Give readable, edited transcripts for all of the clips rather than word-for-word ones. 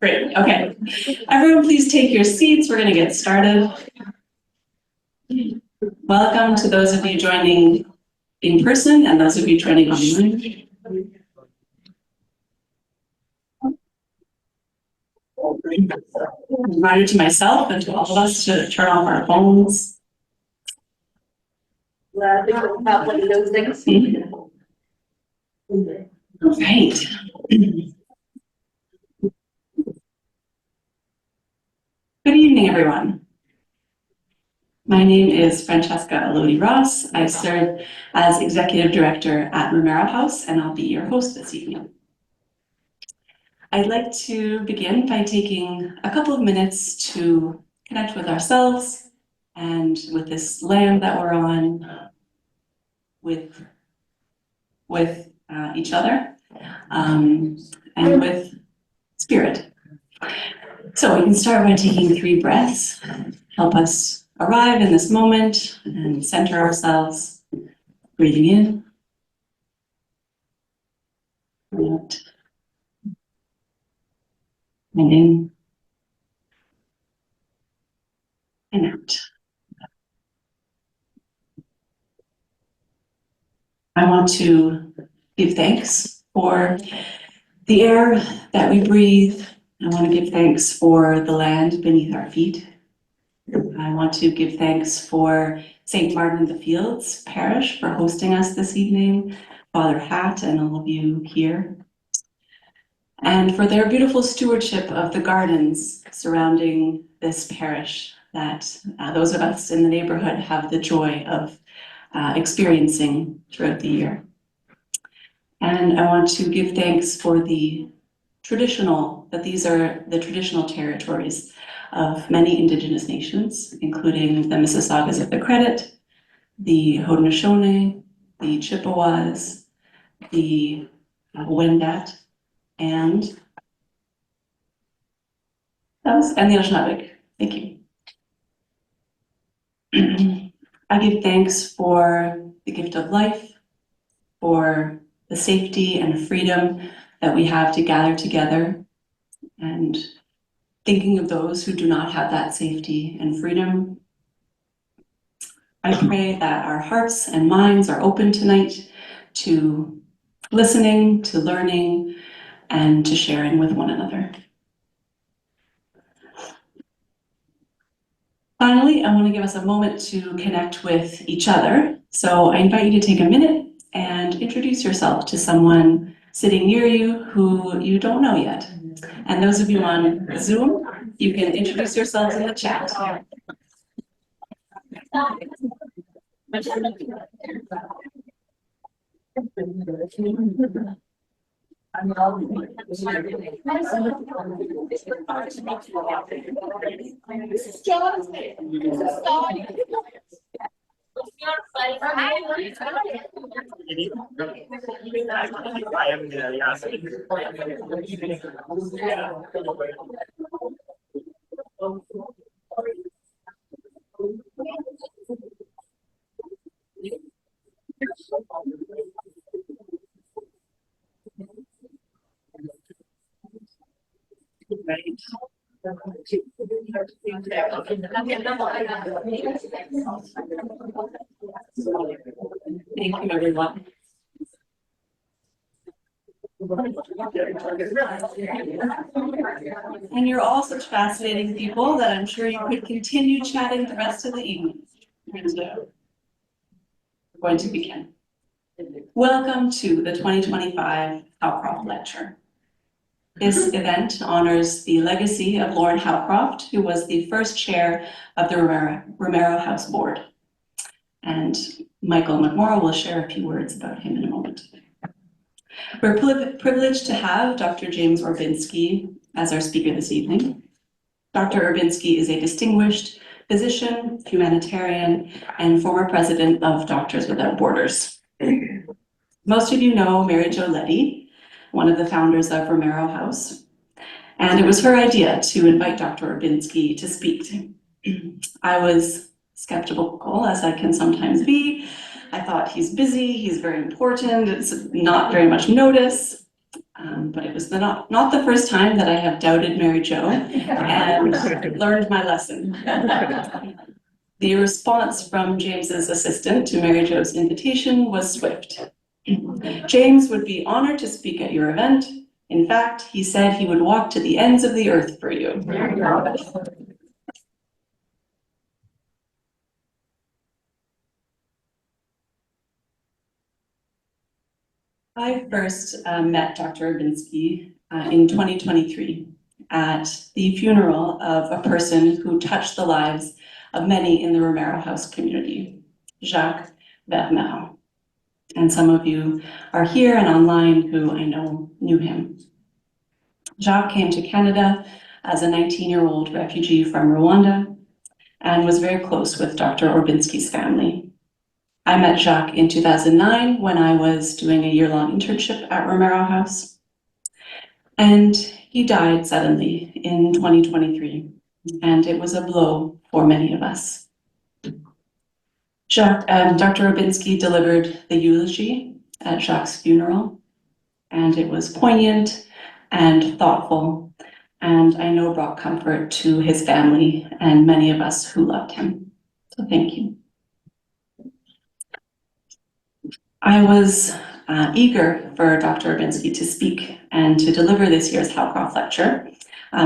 Great, okay. Everyone please take your seats, we're gonna get started. Welcome to those of you joining in person and those of you joining online. Reminder to myself and to all of us to turn off our phones. About one of those things. Right. Good evening, everyone. My name is Francesca Elodie-Ross. I serve as Executive Director at Romero House, and I'll be your host this evening. I'd like to begin by taking a couple of minutes to connect with ourselves and with this land that we're on, with each other, and with spirit. So we can start by taking 3 breaths, help us arrive in this moment and center ourselves, breathing in, out, and in, and out. I want to give thanks for the air that we breathe. I want to give thanks for the land beneath our feet. I want to give thanks for St. Martin in the Fields Parish for hosting us this evening, Father Hat and all of you here, and for their beautiful stewardship of the gardens surrounding this parish that those of us in the neighborhood have the joy of experiencing throughout the year. And I want to give thanks for these are the traditional territories of many Indigenous nations, including the Mississaugas of the Credit, the Haudenosaunee, the Chippewas, the Wendat, and the Anishinaabe. Thank you. I give thanks for the gift of life, for the safety and freedom that we have to gather together, and thinking of those who do not have that safety and freedom. I pray that our hearts and minds are open tonight to listening, to learning, and to sharing with one another. Finally, I want to give us a moment to connect with each other. So I invite you to take a minute and introduce yourself to someone sitting near you who you don't know yet. And those of you on Zoom, you can introduce yourselves in the chat. Thank you, everyone. And you're all such fascinating people that I'm sure you could continue chatting the rest of the evening. We're going to begin. Welcome to the 2025 Howcroft Lecture. This event honors the legacy of Lauren Howcroft, who was the first chair of the Romero House Board. And Michael McMorrow will share a few words about him in a moment. We're privileged to have Dr. James Orbinski as our speaker this evening. Dr. Orbinski is a distinguished physician, humanitarian, and former president of Doctors Without Borders. Most of you know Mary Jo Leddy, one of the founders of Romero House, and it was her idea to invite Dr. Orbinski to speak. I was skeptical, as I can sometimes be. I thought he's busy, he's very important, it's not very much notice. but it was not the first time that I have doubted Mary Jo and learned my lesson. The response from James's assistant to Mary Jo's invitation was swift. James would be honored to speak at your event. In fact, he said he would walk to the ends of the earth for you. I first met Dr. Orbinski in 2023 at the funeral of a person who touched the lives of many in the Romero House community, Jacques Vermeer. And some of you are here and online who I know knew him. Jacques came to Canada as a 19-year-old refugee from Rwanda and was very close with Dr. Orbinski's family. I met Jacques in 2009 when I was doing a year-long internship at Romero House. And he died suddenly in 2023, and it was a blow for many of us. Dr. Orbinski delivered the eulogy at Jacques' funeral, and it was poignant and thoughtful, and I know brought comfort to his family and many of us who loved him. So thank you. I was eager for Dr. Orbinski to speak and to deliver this year's Howcroft Lecture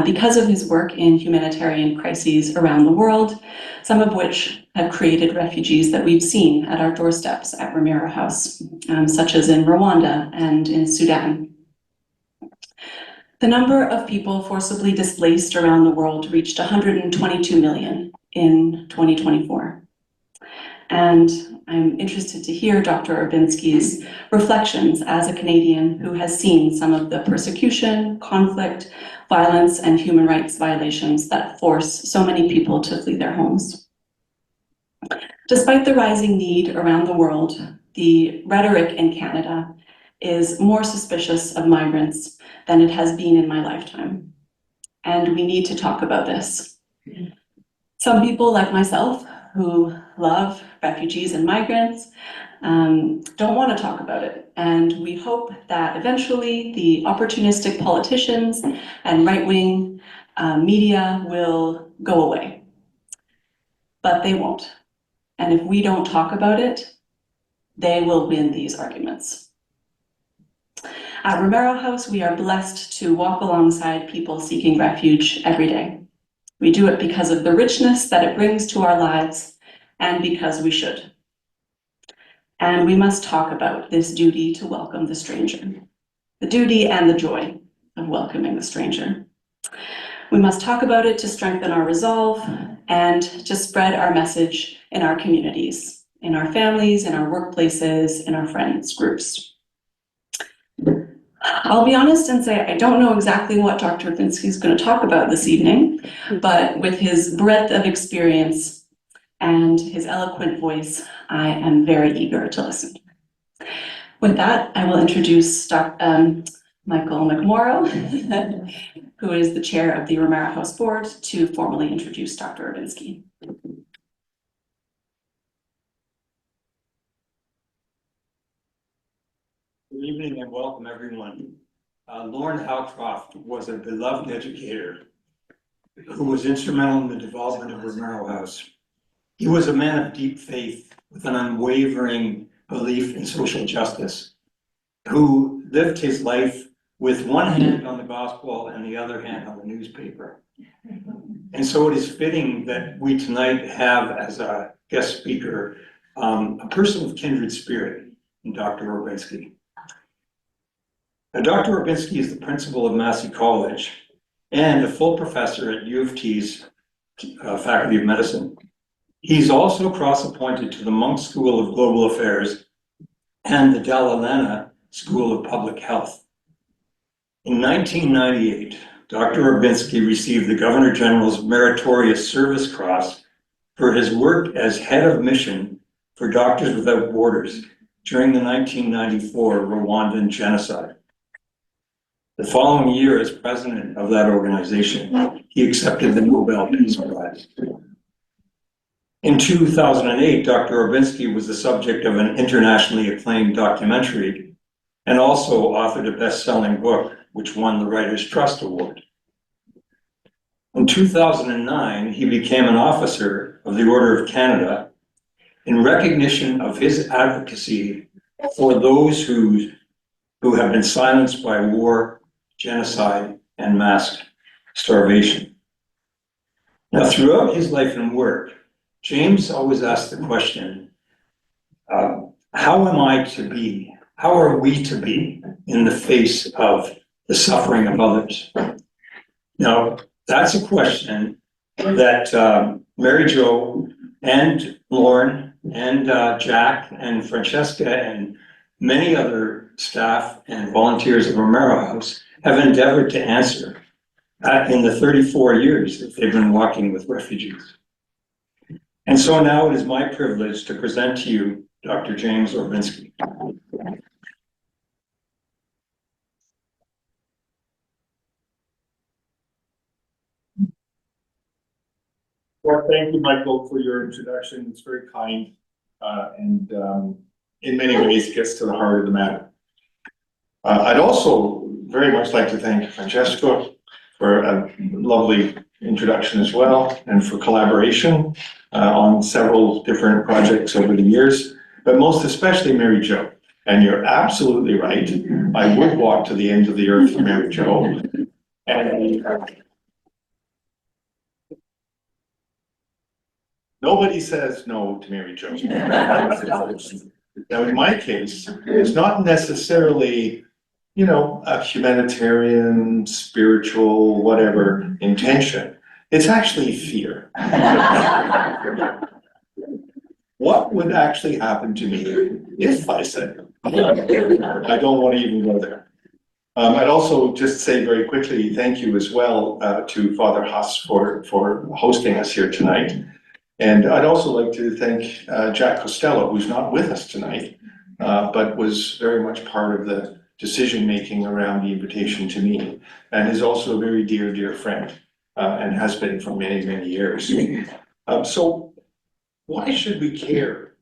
because of his work in humanitarian crises around the world, some of which have created refugees that we've seen at our doorsteps at Romero House, such as in Rwanda and in Sudan. The number of people forcibly displaced around the world reached 122 million in 2024. And I'm interested to hear Dr. Orbinski's reflections as a Canadian who has seen some of the persecution, conflict, violence, and human rights violations that force so many people to flee their homes. Despite the rising need around the world, the rhetoric in Canada is more suspicious of migrants than it has been in my lifetime. And we need to talk about this. Some people like myself who love refugees and migrants don't want to talk about it. And we hope that eventually the opportunistic politicians and right-wing media will go away. But they won't. And if we don't talk about it, they will win these arguments. At Romero House, we are blessed to walk alongside people seeking refuge every day. We do it because of the richness that it brings to our lives and because we should. And we must talk about this duty to welcome the stranger, the duty and the joy of welcoming the stranger. We must talk about it to strengthen our resolve and to spread our message in our communities, in our families, in our workplaces, in our friends groups. I'll be honest and say I don't know exactly what Dr. Orbinski is going to talk about this evening, but with his breadth of experience and his eloquent voice, I am very eager to listen. With that, I will introduce Michael McMorrow, who is the chair of the Romero House Board, to formally introduce Dr. Orbinski. Good evening and welcome, everyone. Lorne Howcroft was a beloved educator who was instrumental in the development of Romero House. He was a man of deep faith with an unwavering belief in social justice, who lived his life with one hand on the gospel and the other hand on the newspaper. And so it is fitting that we tonight have as a guest speaker a person of kindred spirit in Dr. Orbinski. Now, Dr. Orbinski is the principal of Massey College and a full professor at U of T's Faculty of Medicine. He's also cross-appointed to the Monk School of Global Affairs and the Dalla Lana School of Public Health. In 1998, Dr. Orbinski received the Governor General's Meritorious Service Cross for his work as head of mission for Doctors Without Borders during the 1994 Rwandan genocide. The following year, as president of that organization, he accepted the Nobel Peace Prize. In 2008, Dr. Orbinski was the subject of an internationally acclaimed documentary and also authored a best-selling book, which won the Writers' Trust Award. In 2009, he became an officer of the Order of Canada in recognition of his advocacy for those who have been silenced by war, genocide, and mass starvation. Now, throughout his life and work, James always asked the question, how am I to be? How are we to be in the face of the suffering of others? Now, that's a question that Mary Jo and Lauren and Jack and Francesca and many other staff and volunteers of Romero House have endeavored to answer in the 34 years that they've been walking with refugees. And so now it is my privilege to present to you Dr. James Orbinski. Well, thank you, Michael, for your introduction. It's very kind and in many ways gets to the heart of the matter. I'd also very much like to thank Francesco for a lovely introduction as well, and for collaboration on several different projects over the years, but most especially Mary Jo. And you're absolutely right. I would walk to the ends of the earth for Mary Jo. And nobody says no to Mary Jo. Now, in my case, it's not necessarily, you know, a humanitarian, spiritual, whatever intention. It's actually fear. What would actually happen to me if I said, I don't want to even go there. I'd also just say very quickly, thank you as well to Father Haas for hosting us here tonight. And I'd also like to thank Jack Costello, who's not with us tonight, but was very much part of the decision-making around the invitation to me, and is also a very dear, dear friend, and has been for many, many years. So why should we care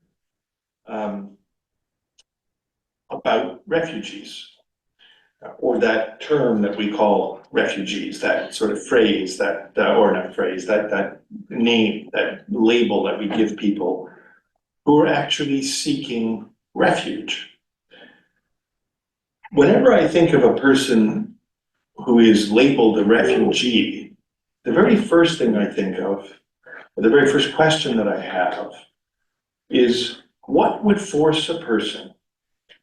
about refugees? Or that term that we call refugees, that sort of phrase, that name, that label that we give people who are actually seeking refuge. Whenever I think of a person who is labeled a refugee, the very first thing I think of, or the very first question that I have, is what would force a person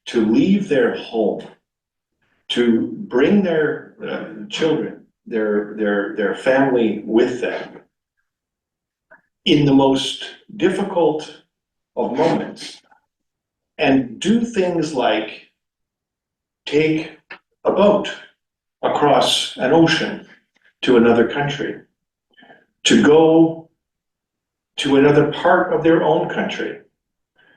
to leave their home, to bring their children, their family with them in the most difficult of moments, and do things like take a boat across an ocean to another country, to go to another part of their own country,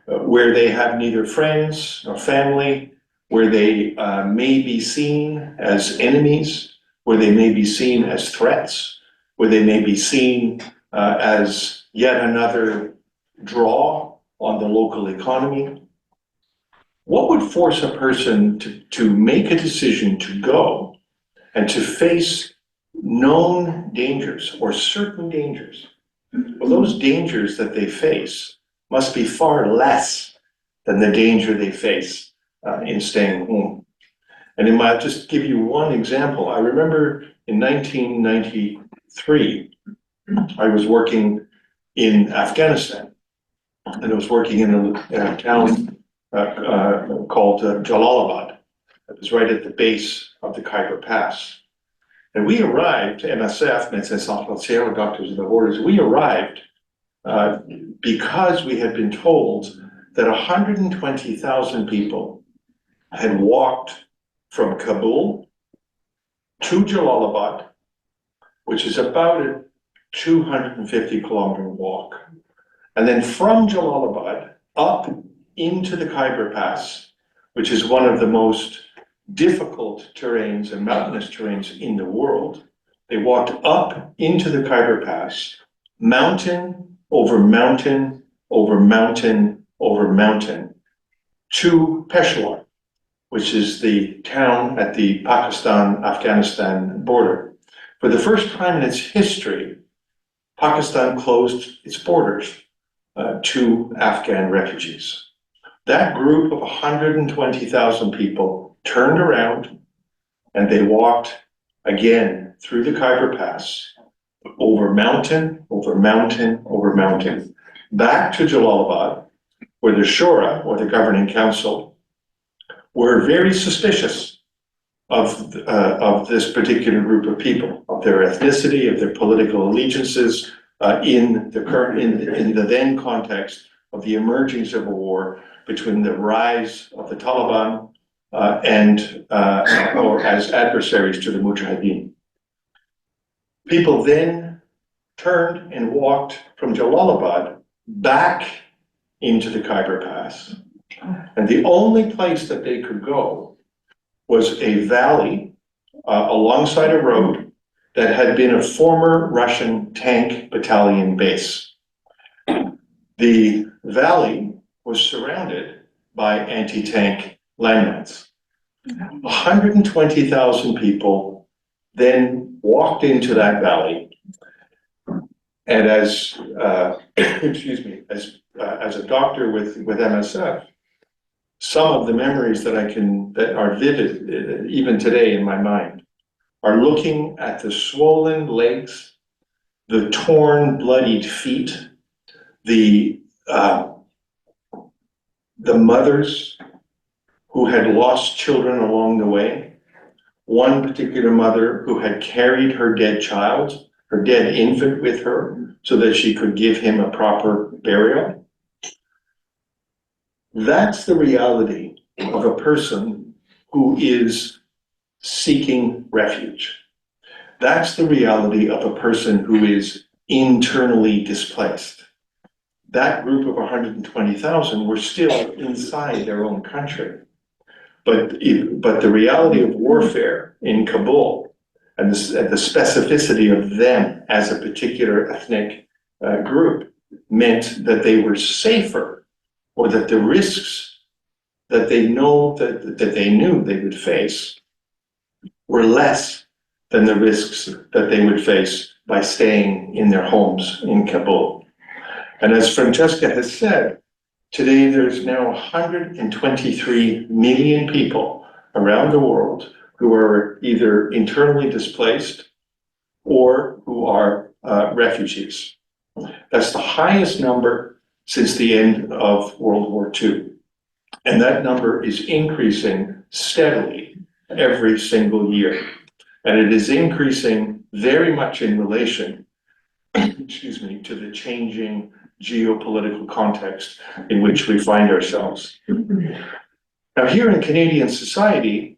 where they have neither friends nor family, where they may be seen as enemies, where they may be seen as threats, where they may be seen as yet another draw on the local economy. What would force a person to make a decision to go and to face known dangers or certain dangers? Well, those dangers that they face must be far less than the danger they face in staying home. And I'll just give you one example. I remember in 1993, I was working in Afghanistan, and I was working in a town called Jalalabad. It was right at the base of the Khyber Pass. And we arrived, MSF, Médecins Sans Frontières, Doctors Without Borders, we arrived because we had been told that 120,000 people had walked from Kabul to Jalalabad, which is about a 250-kilometer walk. And then from Jalalabad up into the Khyber Pass, which is one of the most difficult terrains and mountainous terrains in the world. They walked up into the Khyber Pass, mountain over mountain over mountain over mountain, to Peshawar. which is the town at the Pakistan-Afghanistan border. For the first time in its history, Pakistan closed its borders to Afghan refugees. That group of 120,000 people turned around and they walked again through the Khyber Pass, over mountain, over mountain, over mountain, back to Jalalabad, where the Shura, or the governing council, were very suspicious of this particular group of people, of their ethnicity, of their political allegiances, in the then context of the emerging civil war between the rise of the Taliban or as adversaries to the Mujahideen. People then turned and walked from Jalalabad back into the Khyber Pass. And the only place that they could go was a valley alongside a road that had been a former Russian tank battalion base. The valley was surrounded by anti-tank landmines. 120,000 people then walked into that valley. And as, excuse me, as a doctor with MSF, some of the memories that are vivid even today in my mind are looking at the swollen legs, the torn, bloodied feet, the mothers who had lost children along the way. One particular mother who had carried her dead child, her dead infant with her, so that she could give him a proper burial. That's the reality of a person who is seeking refuge. That's the reality of a person who is internally displaced. That group of 120,000 were still inside their own country. But the reality of warfare in Kabul and the specificity of them as a particular ethnic group meant that they were safer, or that the risks that they knew they would face were less than the risks that they would face by staying in their homes in Kabul. And as Francesca has said, today there's now 123 million people around the world who are either internally displaced or who are refugees. That's the highest number since the end of World War II. And that number is increasing steadily every single year. And it is increasing very much in relation, excuse me, to the changing geopolitical context in which we find ourselves. Now, here in Canadian society,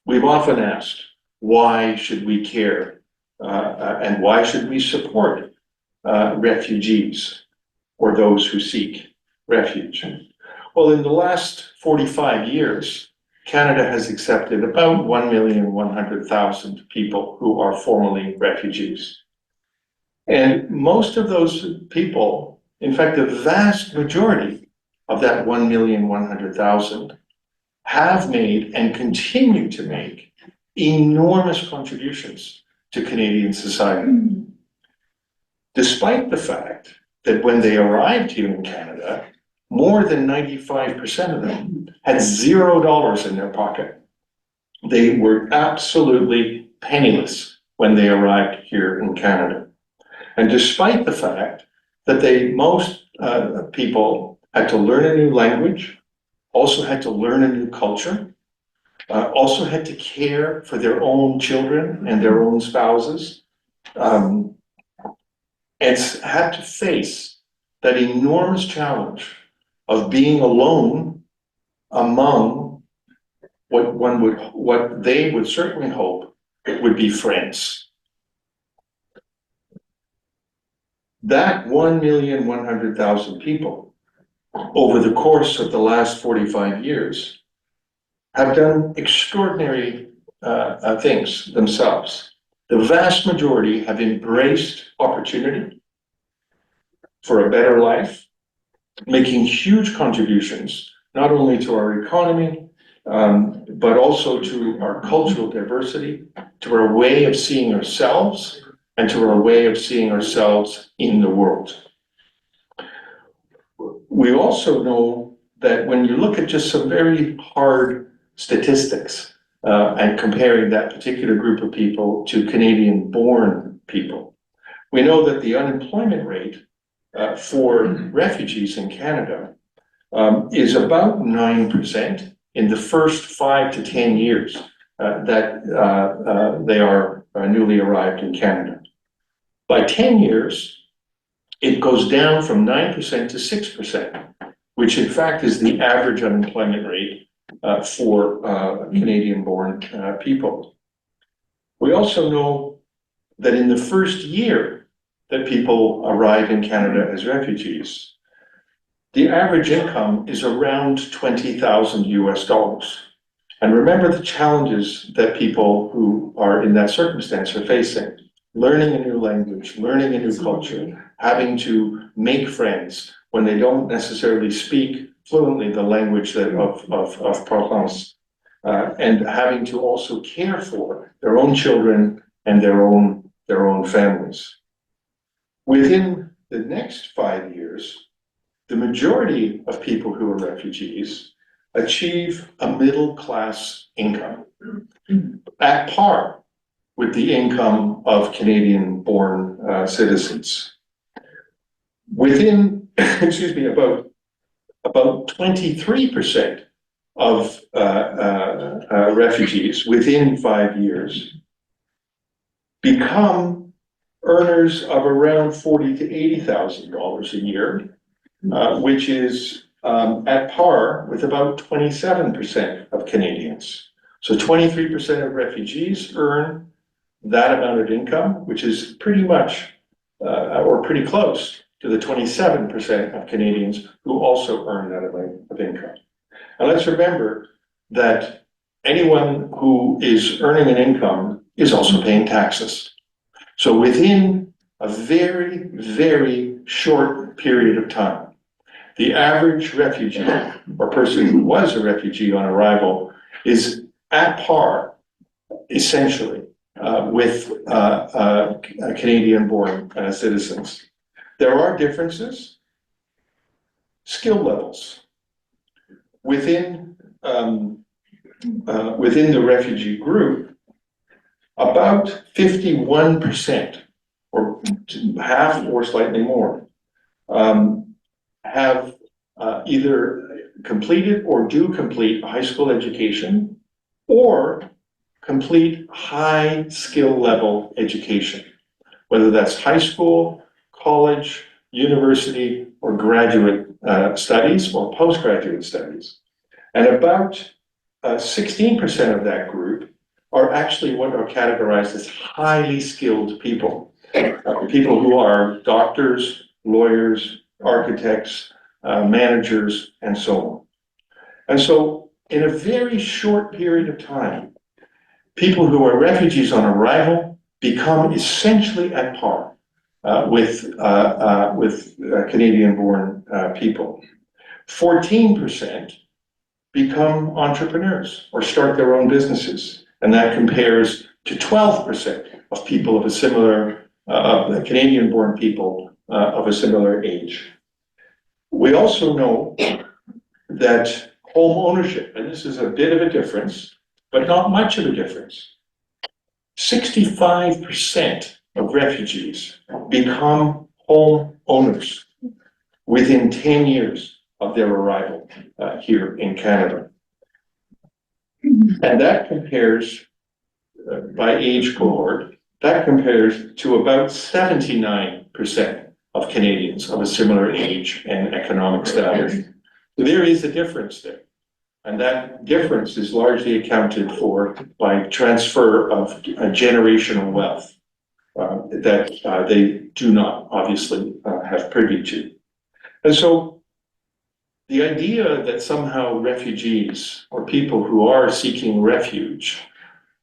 we've often asked, why should we care and why should we support refugees or those who seek refuge? Well, in the last 45 years, Canada has accepted about 1,100,000 people who are formally refugees. And most of those people, in fact, the vast majority of that 1,100,000 have made and continue to make enormous contributions to Canadian society. Despite the fact that when they arrived here in Canada, more than 95% of them had $0 in their pocket. They were absolutely penniless when they arrived here in Canada. And despite the fact that most people had to learn a new language, also had to learn a new culture, also had to care for their own children and their own spouses, and had to face that enormous challenge of being alone among what they would certainly hope would be friends. That 1,100,000 people over the course of the last 45 years have done extraordinary things themselves. The vast majority have embraced opportunity for a better life, making huge contributions, not only to our economy, but also to our cultural diversity, to our way of seeing ourselves, and to our way of seeing ourselves in the world. We also know that when you look at just some very hard statistics and comparing that particular group of people to Canadian-born people, we know that the unemployment rate for refugees in Canada is about 9% in the first 5 to 10 years that they are newly arrived in Canada. By 10 years, it goes down from 9% to 6%, which in fact is the average unemployment rate for Canadian-born people. We also know that in the first year that people arrive in Canada as refugees, the average income is around 20,000 US dollars. And remember the challenges that people who are in that circumstance are facing. Learning a new language, learning a new culture, having to make friends when they don't necessarily speak fluently the language of Provence, and having to also care for their own children and their own families. Within the next 5 years, the majority of people who are refugees achieve a middle-class income at par with the income of Canadian-born citizens. Within, excuse me, about 23% of refugees within 5 years become earners of around $40,000 to $80,000 a year, which is at par with about 27% of Canadians. So 23% of refugees earn that amount of income, which is pretty much or pretty close to the 27% of Canadians who also earn that amount of income. And let's remember that anyone who is earning an income is also paying taxes. So within a very, very short period of time, the average refugee or person who was a refugee on arrival is at par, essentially, with Canadian-born citizens. There are differences. Skill levels within the refugee group. About 51%, or half or slightly more, have either completed or do complete a high school education or complete high skill level education, whether that's high school, college, university, or graduate studies or postgraduate studies. And about 16% of that group are actually what are categorized as highly skilled people. People who are doctors, lawyers, architects, managers, and so on. And so in a very short period of time, people who are refugees on arrival become essentially at par with Canadian-born people. 14% become entrepreneurs or start their own businesses. And that compares to 12% of people of a similar, Canadian-born people of a similar age. We also know that home ownership, and this is a bit of a difference, but not much of a difference. 65% of refugees become home owners within 10 years of their arrival here in Canada. And that compares, by age cohort, that compares to about 79% of Canadians of a similar age and economic status. So there is a difference there. And that difference is largely accounted for by transfer of generational wealth that they do not obviously have privy to. And so the idea that somehow refugees or people who are seeking refuge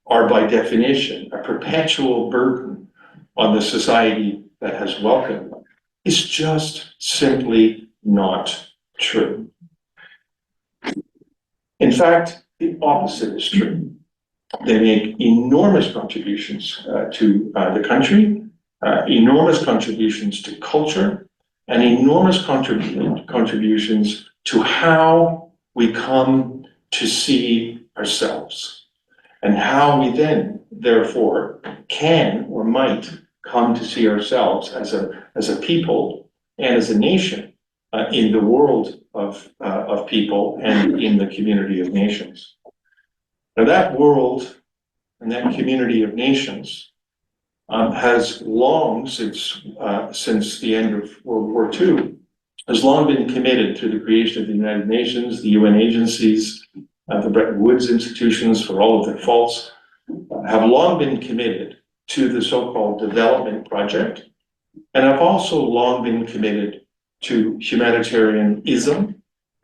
are by definition a perpetual burden on the society that has welcomed them is just simply not true. In fact, the opposite is true. They make enormous contributions to the country, enormous contributions to culture, and enormous contributions to how we come to see ourselves, and how we then, therefore, can or might come to see ourselves as a people and as a nation in the world of people and in the community of nations. Now, that world and that community of nations has long, since the end of World War II, has long been committed through the creation of the United Nations, the UN agencies, the Bretton Woods institutions, for all of their faults, have long been committed to the so-called development project, and have also long been committed to humanitarianism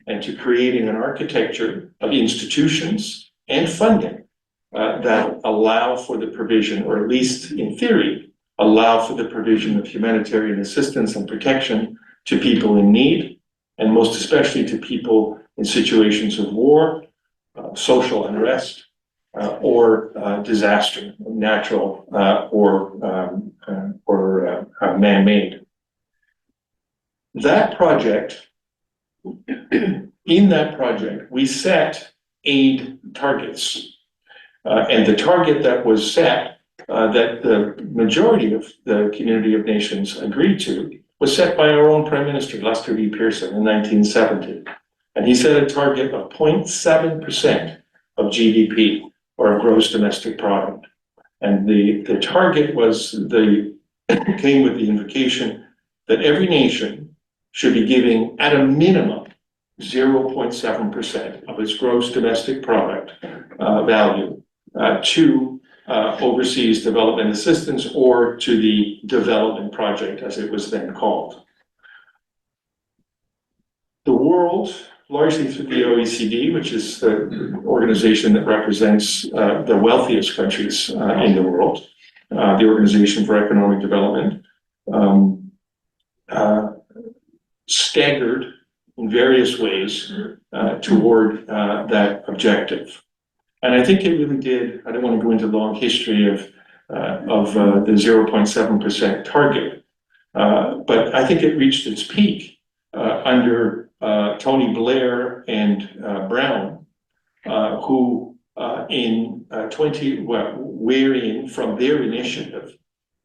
and to creating an architecture of institutions and funding that allow for the provision, or at least in theory, allow for the provision of humanitarian assistance and protection to people in need, and most especially to people in situations of war, social unrest, or disaster, natural or man-made. That project, in that project, we set aid targets. And the target that was set, that the majority of the community of nations agreed to, was set by our own Prime Minister, Lester B. Pearson, in 1970. And he set a target of 0.7% of GDP, or gross domestic product. And the target was came with the invocation that every nation should be giving at a minimum 0.7% of its gross domestic product value to overseas development assistance, or to the development project, as it was then called. The world, largely through the OECD, which is the organization that represents the wealthiest countries in the world, the Organization for Economic Development, staggered in various ways toward that objective. And I think it really did. I don't want to go into the long history of the 0.7% target, but I think it reached its peak under Tony Blair and Brown, who wherein from their initiative,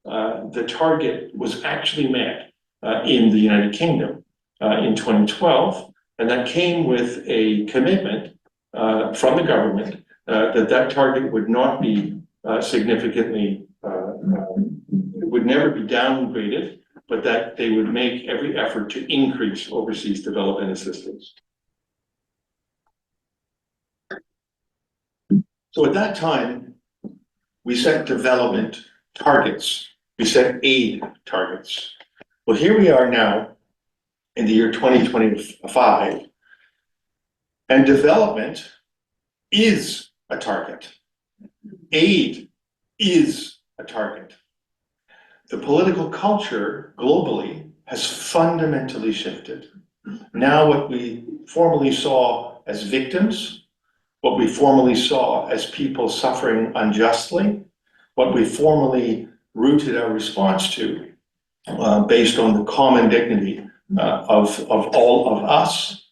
the target was actually met in the United Kingdom in 2012, and that came with a commitment from the government that target would not be significantly, would never be downgraded, but that they would make every effort to increase overseas development assistance. So at that time, we set development targets. We set aid targets. Well, here we are now in the year 2025, and development is a target. Aid is a target. The political culture globally has fundamentally shifted. Now what we formerly saw as victims, what we formerly saw as people suffering unjustly, what we formerly rooted our response to based on the common dignity of all of us,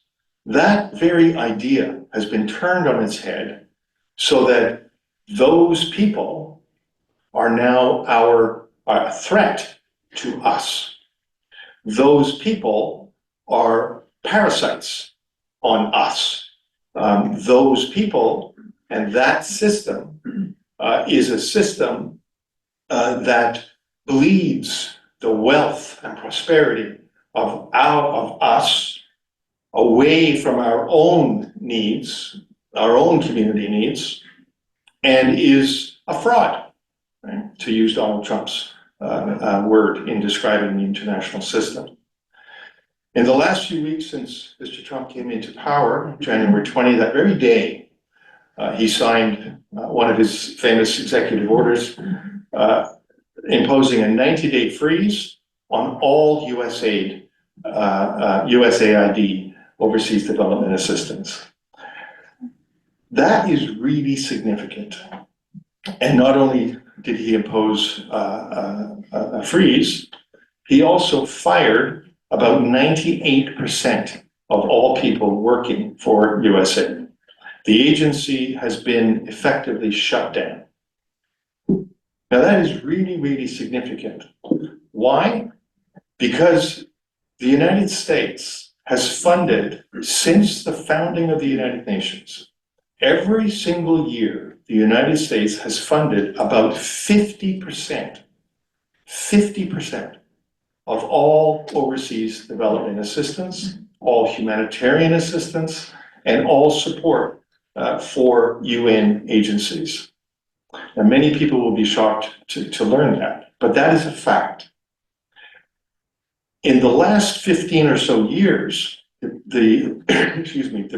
that very idea has been turned on its head, so that those people are now a threat to us. Those people are parasites on us. Those people and that system is a system that bleeds the wealth and prosperity of us away from our own needs, our own community needs, and is a fraud, right? To use Donald Trump's word in describing the international system. In the last few weeks since Mr. Trump came into power, January 20, that very day, he signed one of his famous executive orders imposing a 90-day freeze on all USAID, USAID overseas development assistance. That is really significant. And not only did he impose a freeze, he also fired about 98% of all people working for USA. The agency has been effectively shut down. Now that is really, really significant. Why? Because the United States has funded, since the founding of the United Nations, every single year, the United States has funded about 50% of all overseas development assistance, all humanitarian assistance, and all support for UN agencies. Now, many people will be shocked to learn that, but that is a fact. In the last 15 or so years, the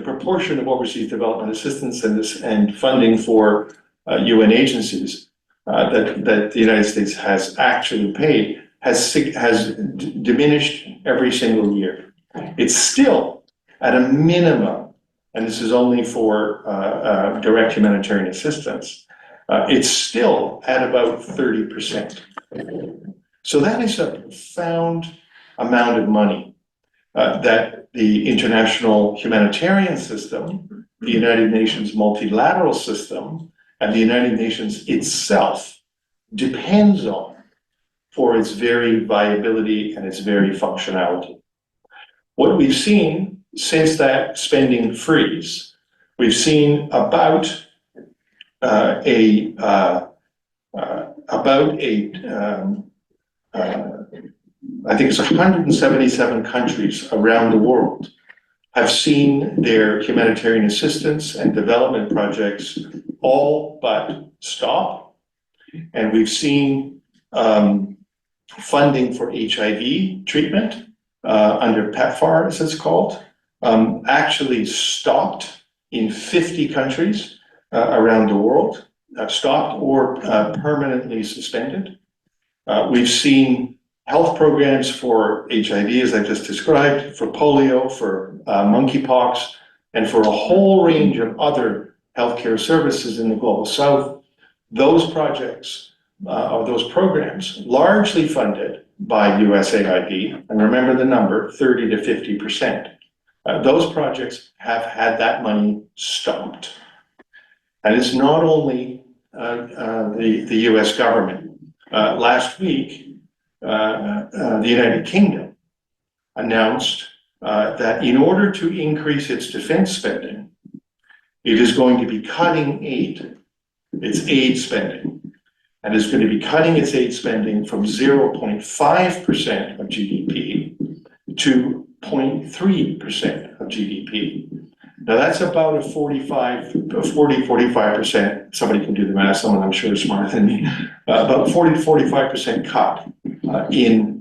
proportion of overseas development assistance and funding for UN agencies that the United States has actually paid has diminished every single year. It's still at a minimum, and this is only for direct humanitarian assistance, it's still at about 30%. So that is a profound amount of money that the international humanitarian system, the United Nations multilateral system, and the United Nations itself depends on for its very viability and its very functionality. What we've seen since that spending freeze, we've seen about I think it's 177 countries around the world have seen their humanitarian assistance and development projects all but stop. And we've seen funding for HIV treatment under PEPFAR, as it's called, actually stopped in 50 countries around the world, stopped or permanently suspended. We've seen health programs for HIV, as I just described, for polio, for monkeypox, and for a whole range of other healthcare services in the global south. Those projects, or those programs, largely funded by USAID, and remember the number, 30 to 50%. Those projects have had that money stopped. And it's not only the US government. Last week, the United Kingdom announced that in order to increase its defense spending, it is going to be cutting its aid spending, and is going to be cutting its aid spending from 0.5% of GDP to 0.3% of GDP. Now that's about a 45%, somebody can do the math, someone I'm sure is smarter than me, about 40 to 45% cut in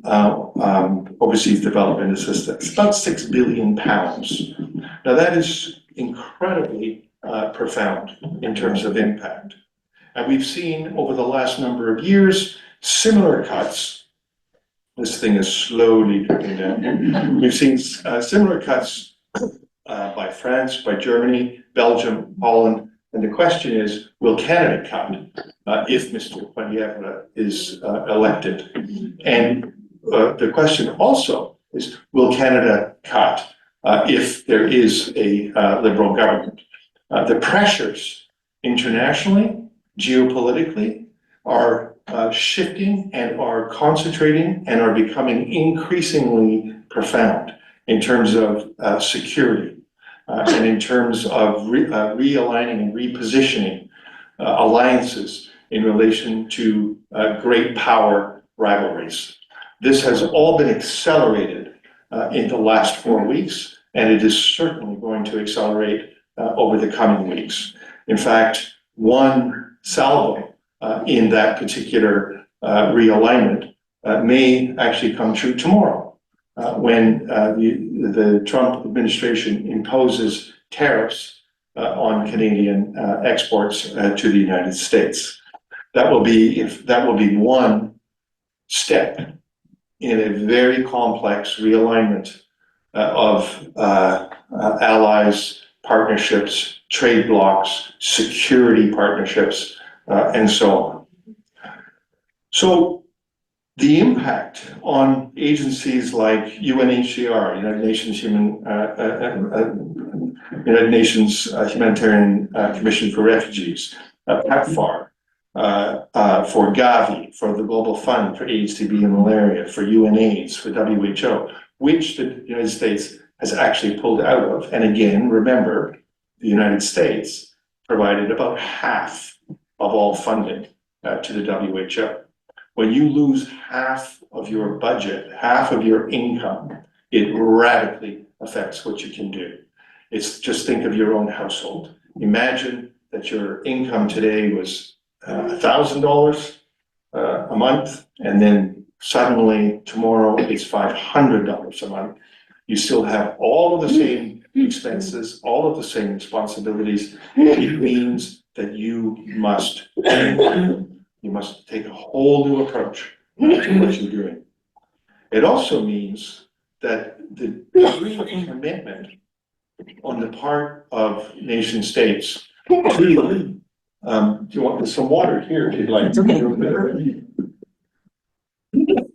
overseas development assistance, about £6 billion. Now that is incredibly profound in terms of impact. And we've seen over the last number of years, similar cuts. This thing is slowly dripping down. We've seen similar cuts by France, by Germany, Belgium, Holland, and the question is, will Canada cut if Mr. Poilievre is elected? And the question also is, will Canada cut if there is a Liberal government? The pressures internationally, geopolitically, are shifting and are concentrating and are becoming increasingly profound in terms of security. And in terms of realigning and repositioning alliances in relation to great power rivalries. This has all been accelerated in the last 4 weeks, and it is certainly going to accelerate over the coming weeks. In fact, one salvo in that particular realignment may actually come true tomorrow. When the Trump administration imposes tariffs on Canadian exports to the United States. That will be one step in a very complex realignment of allies, partnerships, trade blocs, security partnerships, and so on. So the impact on agencies like UNHCR, United Nations Humanitarian Commission for Refugees, PEPFAR, for Gavi, for the Global Fund for AIDS, TB, and Malaria, for UNAIDS, for WHO, which the United States has actually pulled out of. And again, remember, the United States provided about half of all funding to the WHO. When you lose half of your budget, half of your income, it radically affects what you can do. It's just think of your own household. Imagine that your income today was $1,000 a month, and then suddenly tomorrow it's $500 a month. You still have all of the same expenses, all of the same responsibilities. It means that you must take a whole new approach to what you're doing. It also means that the degree of commitment on the part of nation states to, do you want some water here if you'd like? It's okay.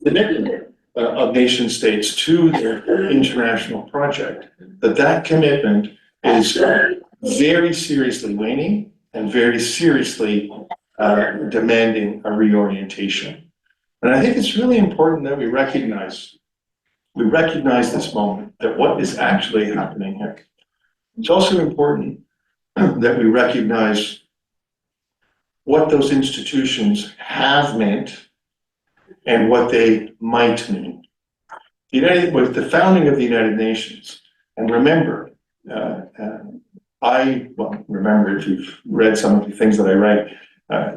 Commitment of nation states to their international project, that commitment is very seriously waning and very seriously demanding a reorientation. And I think it's really important that we recognize this moment, that what is actually happening here. It's also important that we recognize what those institutions have meant and what they might mean. With the founding of the United Nations, and remember, remember if you've read some of the things that I write,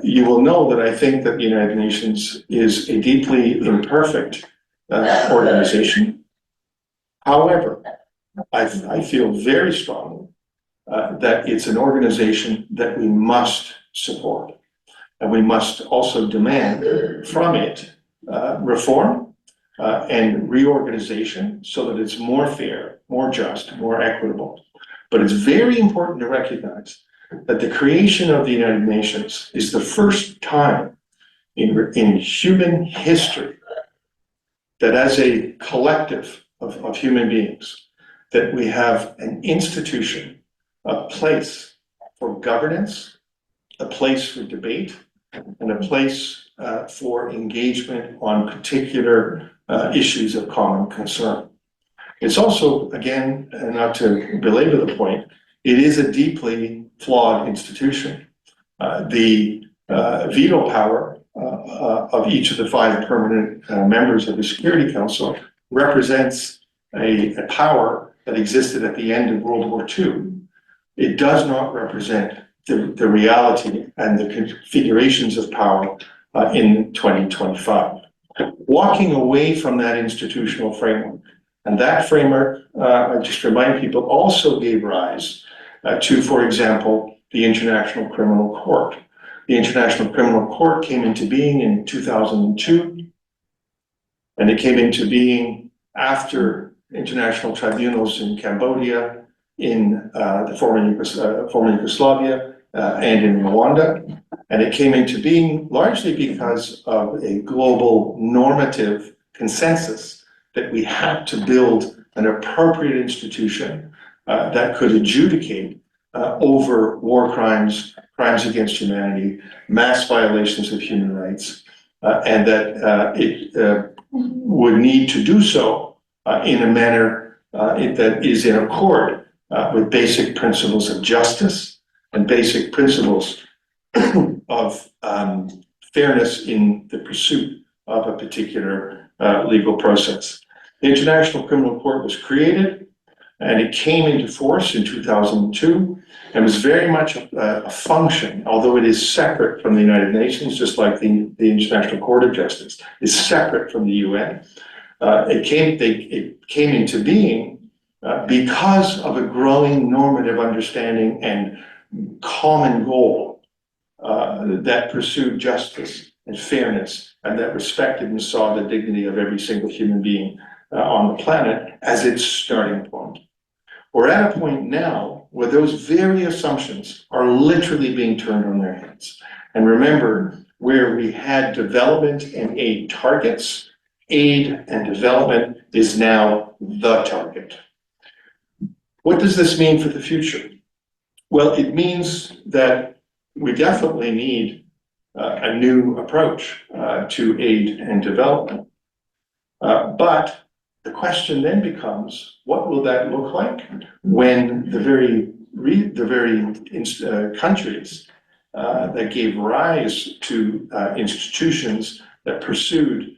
you will know that I think that the United Nations is a deeply imperfect organization. However, I feel very strongly that it's an organization that we must support. And we must also demand from it reform and reorganization so that it's more fair, more just, more equitable. But it's very important to recognize that the creation of the United Nations is the first time in human history that as a collective of human beings, that we have an institution, a place for governance, a place for debate, and a place for engagement on particular issues of common concern. It's also, again, not to belabor the point, it is a deeply flawed institution. The veto power of each of the 5 permanent members of the Security Council represents a power that existed at the end of World War II. It does not represent the reality and the configurations of power in 2025. Walking away from that institutional framework, and that framework, I just remind people, also gave rise to, for example, the International Criminal Court. The International Criminal Court came into being in 2002, and it came into being after international tribunals in Cambodia, in the former Yugoslavia, and in Rwanda. And it came into being largely because of a global normative consensus that we had to build an appropriate institution that could adjudicate over war crimes, crimes against humanity, mass violations of human rights, and that it would need to do so in a manner that is in accord with basic principles of justice and basic principles of fairness in the pursuit of a particular legal process. The International Criminal Court was created, and it came into force in 2002, and was very much a function, although it is separate from the United Nations, just like the International Court of Justice is separate from the UN. It came into being because of a growing normative understanding and common goal that pursued justice and fairness, and that respected and saw the dignity of every single human being on the planet as its starting point. We're at a point now where those very assumptions are literally being turned on their heads. And remember, where we had development and aid targets, aid and development is now the target. What does this mean for the future? Well, it means that we definitely need a new approach to aid and development. But the question then becomes, what will that look like when the very countries that gave rise to institutions that pursued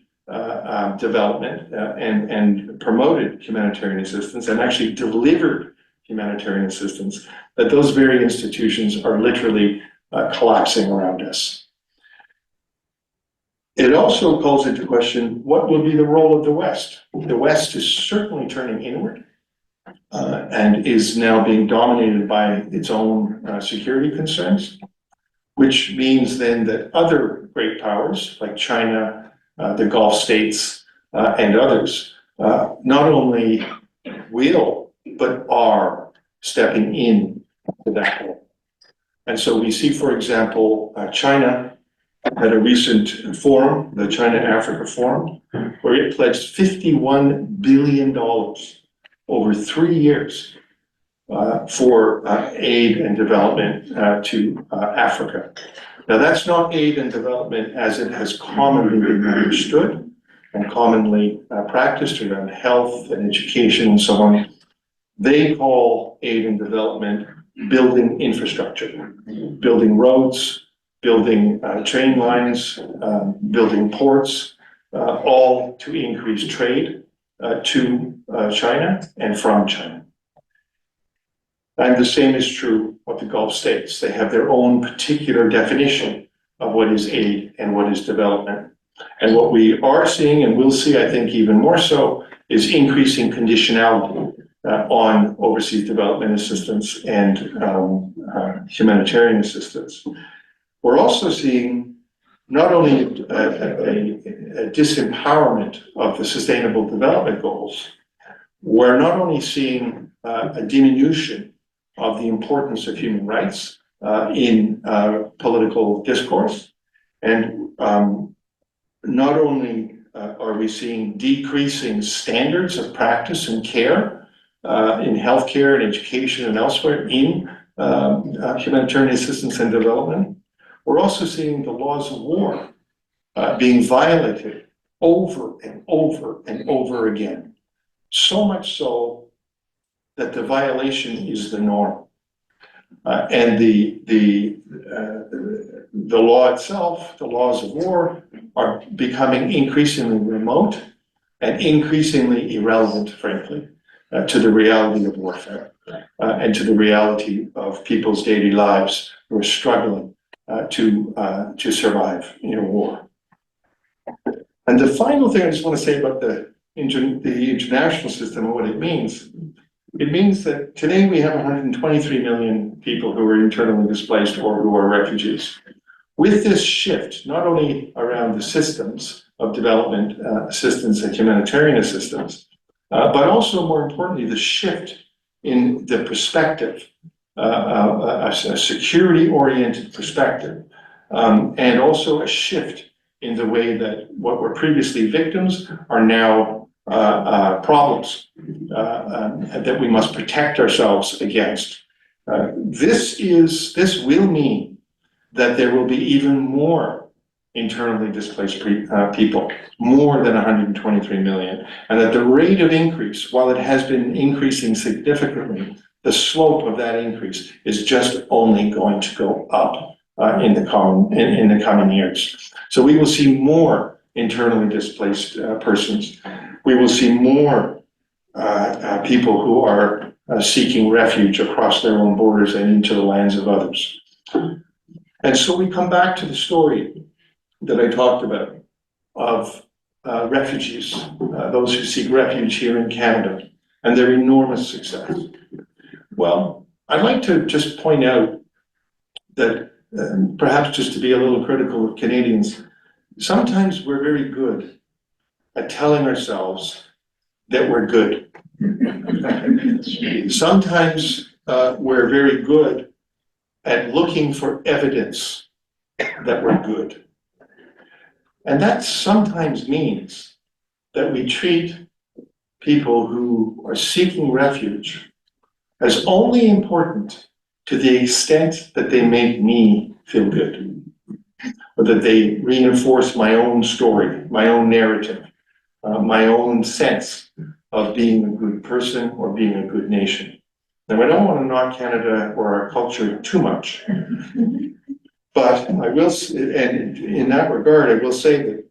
development and promoted humanitarian assistance and actually delivered humanitarian assistance, that those very institutions are literally collapsing around us. It also calls into question, what will be the role of the West? The West is certainly turning inward and is now being dominated by its own security concerns, which means then that other great powers like China, the Gulf states, and others, not only will, but are stepping in to that role. And so we see, for example, China had a recent forum, the China-Africa Forum, where it pledged $51 billion over 3 years for aid and development to Africa. Now, that's not aid and development as it has commonly been understood and commonly practiced around health and education and so on. They call aid and development building infrastructure, building roads, building train lines, building ports, all to increase trade to China and from China. And the same is true of the Gulf states. They have their own particular definition of what is aid and what is development. And what we are seeing, and will see, I think, even more so, is increasing conditionality on overseas development assistance and humanitarian assistance. We're also seeing not only a disempowerment of the Sustainable Development Goals, we're not only seeing a diminution of the importance of human rights in political discourse, and not only are we seeing decreasing standards of practice and care in healthcare and education and elsewhere in humanitarian assistance and development, we're also seeing the laws of war being violated over and over and over again. So much so that the violation is the norm. And the law itself, the laws of war, are becoming increasingly remote and increasingly irrelevant, frankly, to the reality of warfare and to the reality of people's daily lives who are struggling to survive in a war. And the final thing I just want to say about the international system and what it means that today we have 123 million people who are internally displaced or who are refugees. With this shift, not only around the systems of development assistance and humanitarian assistance, but also more importantly, the shift in the perspective, a security-oriented perspective, and also a shift in the way that what were previously victims are now problems that we must protect ourselves against. This will mean that there will be even more internally displaced people, more than 123 million, and that the rate of increase, while it has been increasing significantly, the slope of that increase is just only going to go up in the coming years. So we will see more internally displaced persons. We will see more people who are seeking refuge across their own borders and into the lands of others. And so we come back to the story that I talked about of refugees, those who seek refuge here in Canada, and their enormous success. Well, I'd like to just point out that perhaps just to be a little critical of Canadians, sometimes we're very good at telling ourselves that we're good. Sometimes we're very good at looking for evidence that we're good. And that sometimes means that we treat people who are seeking refuge as only important to the extent that they make me feel good, or that they reinforce my own story, my own narrative, my own sense of being a good person or being a good nation. Now, I don't want to knock Canada or our culture too much, but I will, and in that regard, I will say that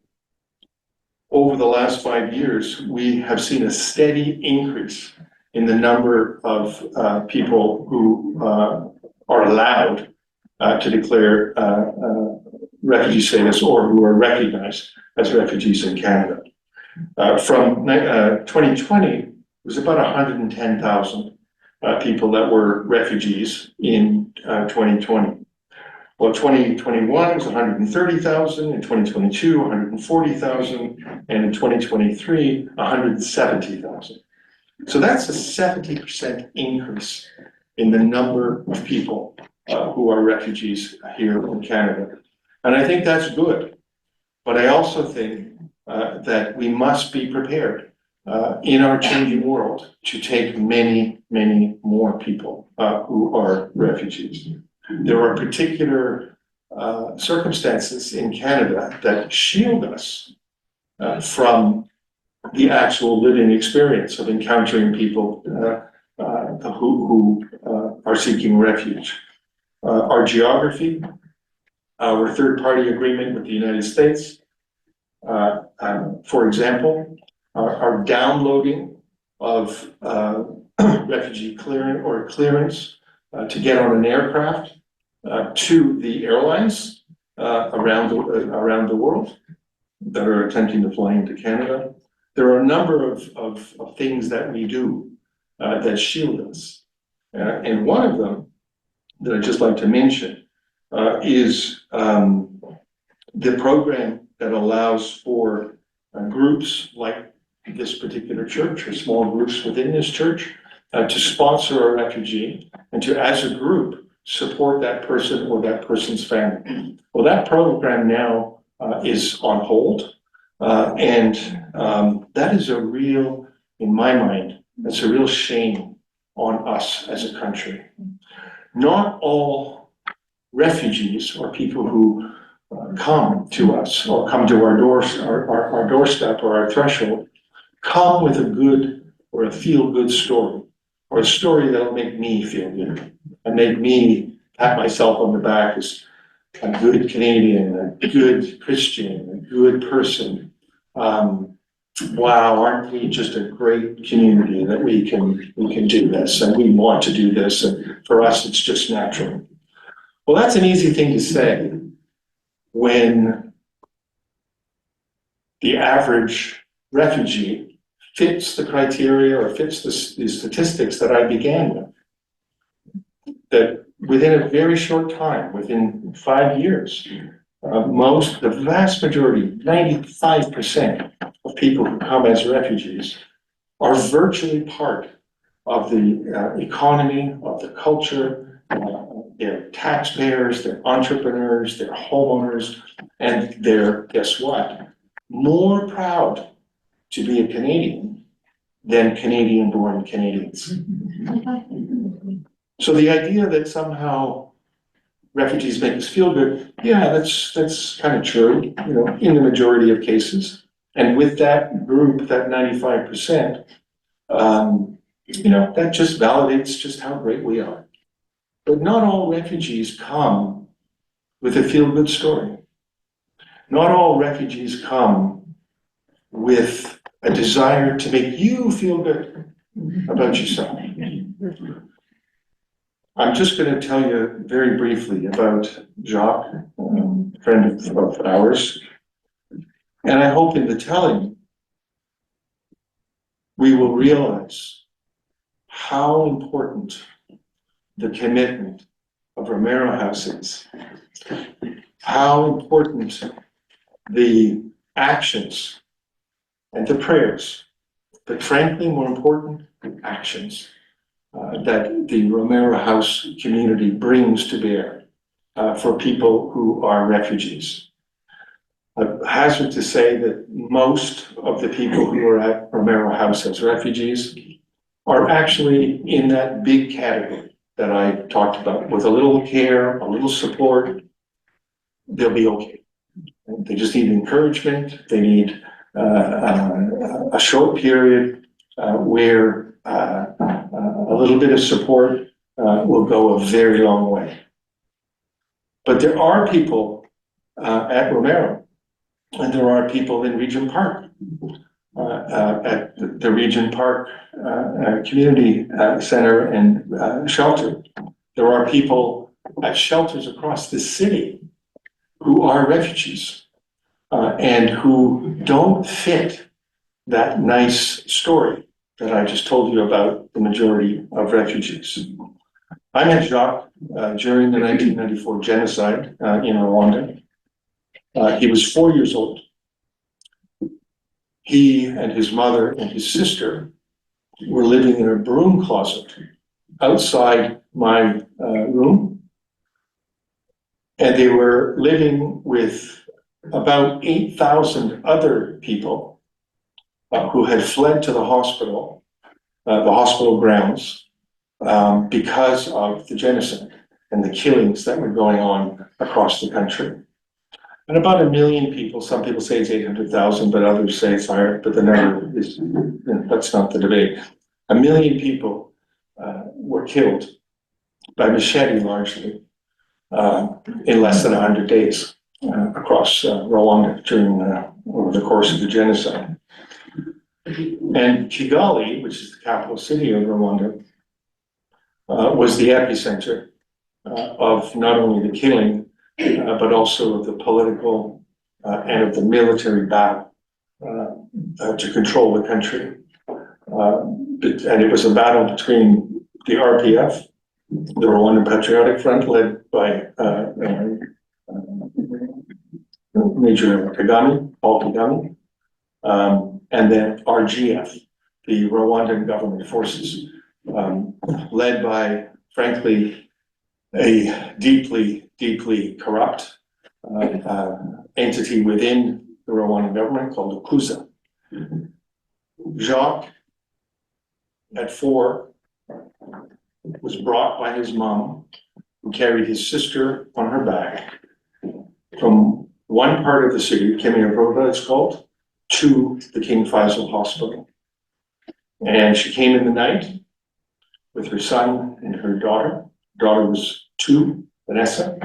over the last 5 years, we have seen a steady increase in the number of people who are allowed to declare refugee status or who are recognized as refugees in Canada. From 2020, it was about 110,000 people that were refugees in 2020. Well, 2021 was 130,000, in 2022, 140,000, and in 2023, 170,000. So that's a 70% increase in the number of people who are refugees here in Canada. And I think that's good. But I also think that we must be prepared in our changing world to take many, many more people who are refugees. There are particular circumstances in Canada that shield us from the actual living experience of encountering people who are seeking refuge. Our geography, our third-party agreement with the United States, for example, our downloading of refugee clearance to get on an aircraft to the airlines around the world that are attempting to fly into Canada. There are a number of things that we do that shield us. And one of them that I'd just like to mention is the program that allows for groups like this particular church, or small groups within this church, to sponsor a refugee and to, as a group, support that person or that person's family. Well, that program now is on hold. And that is a real, in my mind, that's a real shame on us as a country. Not all refugees or people who come to us or come to our doorstep or our threshold come with a good or a feel-good story, or a story that'll make me feel good and make me pat myself on the back as a good Canadian, a good Christian, a good person. Wow, aren't we just a great community that we can do this, and we want to do this, and for us it's just natural. Well, that's an easy thing to say when the average refugee fits the criteria or fits the statistics that I began with. That within a very short time, within 5 years, the vast majority, 95% of people who come as refugees are virtually part of the economy, of the culture. They're taxpayers, they're entrepreneurs, they're homeowners, and they're, guess what? More proud to be a Canadian than Canadian-born Canadians. So the idea that somehow refugees make us feel good, yeah, that's kind of true, in the majority of cases. And with that group, that 95%, that just validates just how great we are. But not all refugees come with a feel-good story. Not all refugees come with a desire to make you feel good about yourself. I'm just going to tell you very briefly about Jacques, a friend of ours. And I hope in the telling, we will realize how important the commitment of Romero House is, how important the actions and the prayers, but frankly, more important, the actions that the Romero House community brings to bear for people who are refugees. I hazard to say that most of the people who are at Romero House as refugees are actually in that big category that I talked about. With a little care, a little support, they'll be okay. They just need encouragement. They need a short period where a little bit of support will go a very long way. But there are people at Romero, and there are people in Regent Park, at the Regent Park Community Center and shelter. There are people at shelters across the city who are refugees and who don't fit that nice story that I just told you about the majority of refugees. I met Jacques during the 1994 genocide in Rwanda. He was 4 years old. He and his mother and his sister were living in a broom closet outside my room. And they were living with about 8,000 other people who had fled to the hospital grounds, because of the genocide and the killings that were going on across the country. And about 1 million people, some people say it's 800,000, but others say it's higher, but the number is, that's not the debate. 1 million people were killed by machete largely in less than 100 days across Rwanda during over the course of the genocide. And Kigali, which is the capital city of Rwanda, was the epicenter of not only the killing, but also of the political and of the military battle to control the country. And it was a battle between the RPF, the Rwandan Patriotic Front, led by Major Kagame, Paul Kagame, and then RGF, the Rwandan government forces, led by, frankly, a deeply, deeply corrupt entity within the Rwandan government called the Kuza. Jacques, at 4, was brought by his mom, who carried his sister on her back from one part of the city, Kemirogoda it's called, to the King Faisal Hospital. And she came in the night with her son and her daughter. Daughter was 2, Vanessa.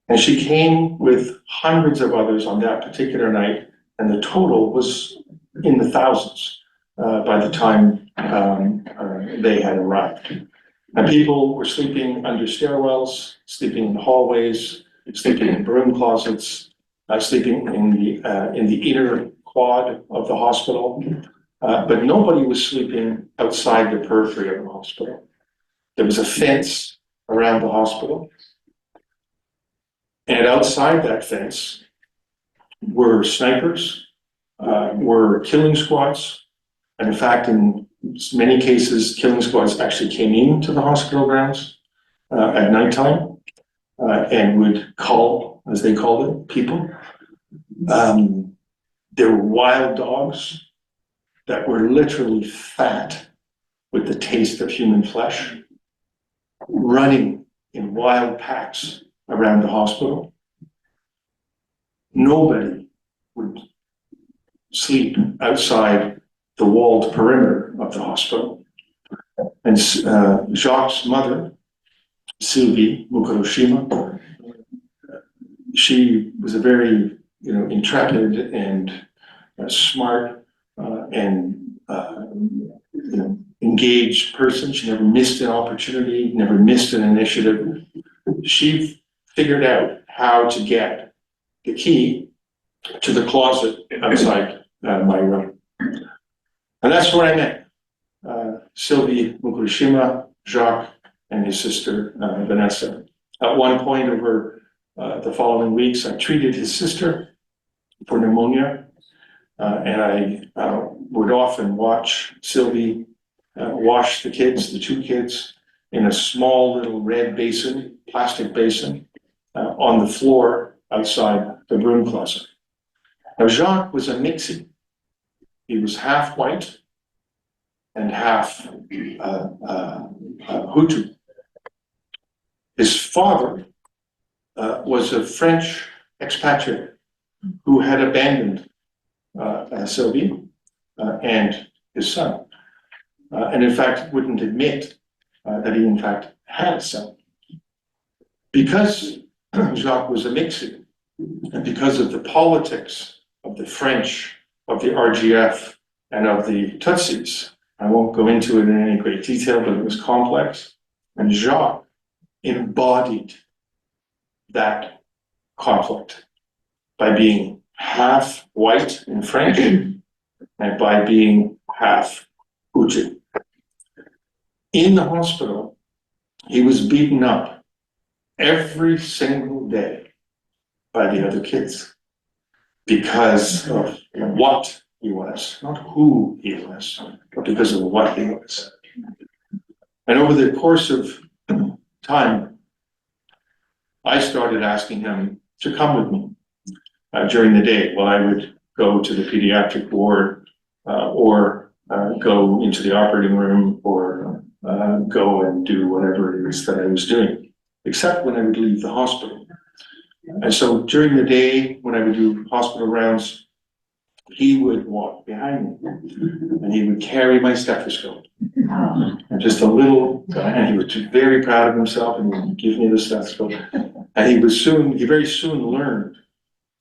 And she came with hundreds of others on that particular night, and the total was in the thousands by the time they had arrived. And people were sleeping under stairwells, sleeping in hallways, sleeping in broom closets, sleeping in the inner quad of the hospital. But nobody was sleeping outside the periphery of the hospital. There was a fence around the hospital. And outside that fence were snipers, were killing squads. And in fact, in many cases, killing squads actually came into the hospital grounds at nighttime and would call, as they called it, people. There were wild dogs that were literally fat with the taste of human flesh, running in wild packs around the hospital. Nobody would sleep outside the walled perimeter of the hospital. And Jacques' mother, Sylvie Mukurushima, she was a very, intrepid and smart and engaged person. She never missed an opportunity, never missed an initiative. She figured out how to get the key to the closet outside my room. And that's where I met Sylvie Mukurushima, Jacques, and his sister Vanessa. At one point over the following weeks, I treated his sister for pneumonia, and I would often watch Sylvie washed the kids, the two kids, in a small little red basin, plastic basin, on the floor outside the broom closet. Now, Jacques was a mixie. He was half white and half Hutu. His father was a French expatriate who had abandoned Sylvie and his son, and in fact wouldn't admit that he in fact had a son. Because Jacques was a mixie, and because of the politics of the French, of the RGF, and of the Tutsis, I won't go into it in any great detail, but it was complex, and Jacques embodied that conflict by being half white in French and by being half Hutu. In the hospital, he was beaten up every single day by the other kids because of what he was, not who he was, but because of what he was. And over the course of time, I started asking him to come with me during the day while I would go to the pediatric ward or go into the operating room or go and do whatever it is that I was doing, except when I would leave the hospital. And so during the day, when I would do hospital rounds, he would walk behind me and he would carry my stethoscope. And just a little guy, and he was very proud of himself, and he would give me the stethoscope. And he very soon learned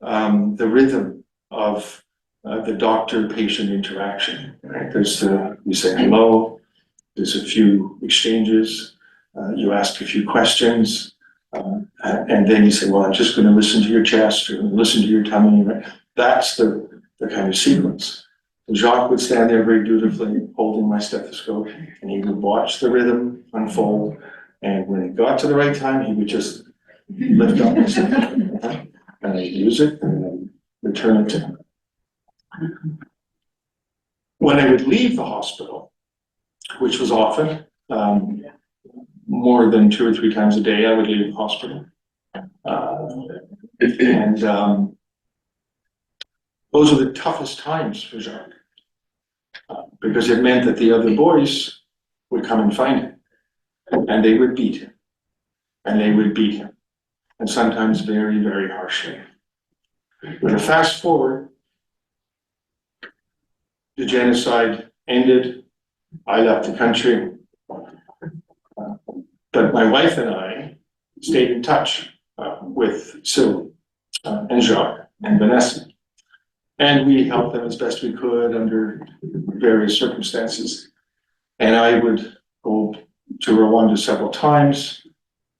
the rhythm of the doctor-patient interaction. Right? You say hello, there's a few exchanges, you ask a few questions, and then you say, well, I'm just going to listen to your chest or listen to your tummy. Right? That's the kind of sequence. And Jacques would stand there very dutifully holding my stethoscope, and he would watch the rhythm unfold. And when it got to the right time, he would just lift up my stethoscope, and I'd use it and then return it to him. When I would leave the hospital, which was often, more than 2 or 3 times a day, I would leave the hospital. Those were the toughest times for Jacques, because it meant that the other boys would come and find him, and they would beat him, and they would beat him, and sometimes very, very harshly. But a fast forward, the genocide ended, I left the country, but my wife and I stayed in touch with Sylvie and Jacques and Vanessa. And we helped them as best we could under various circumstances. And I would go to Rwanda several times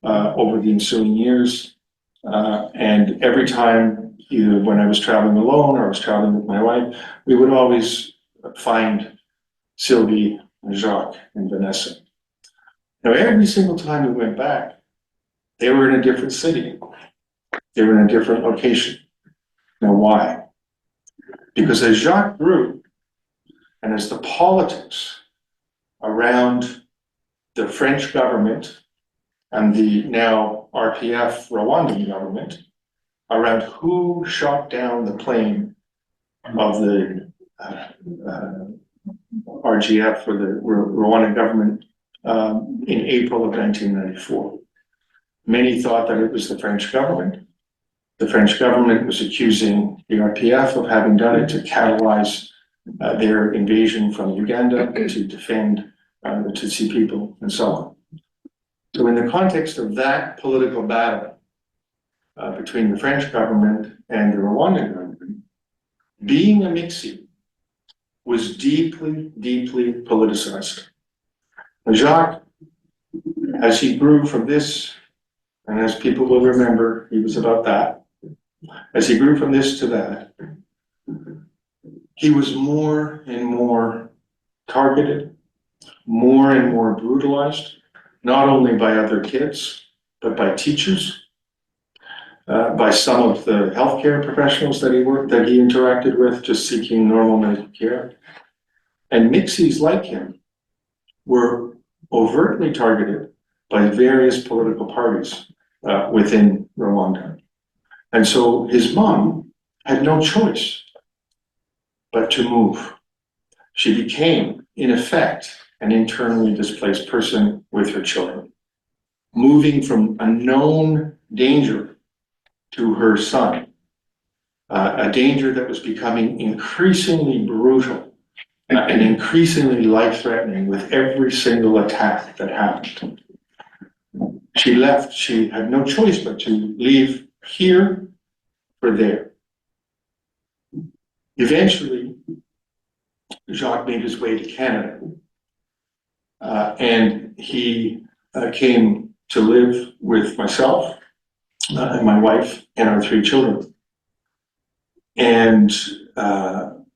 over the ensuing years. And every time, either when I was traveling alone or I was traveling with my wife, we would always find Sylvie and Jacques and Vanessa. Now, every single time we went back, they were in a different city. They were in a different location. Now, why? Because as Jacques grew, and as the politics around the French government and the now RPF Rwandan government, around who shot down the plane of the RGF or the Rwandan government in April of 1994. Many thought that it was the French government. The French government was accusing the RPF of having done it to catalyze their invasion from Uganda to defend the Tutsi people and so on. So in the context of that political battle between the French government and the Rwandan government, being a mixie was deeply, deeply politicized. And Jacques, as he grew from this, and as people will remember, he was about that, as he grew from this to that, he was more and more targeted, more and more brutalized, not only by other kids, but by teachers, by some of the healthcare professionals that he interacted with, just seeking normal medical care. And mixies like him were overtly targeted by various political parties within Rwanda. And so his mom had no choice but to move. She became, in effect, an internally displaced person with her children, moving from a known danger to her son, a danger that was becoming increasingly brutal and increasingly life-threatening with every single attack that happened. She left, she had no choice but to leave here for there. Eventually, Jacques made his way to Canada, and he came to live with myself and my wife and our 3 children. And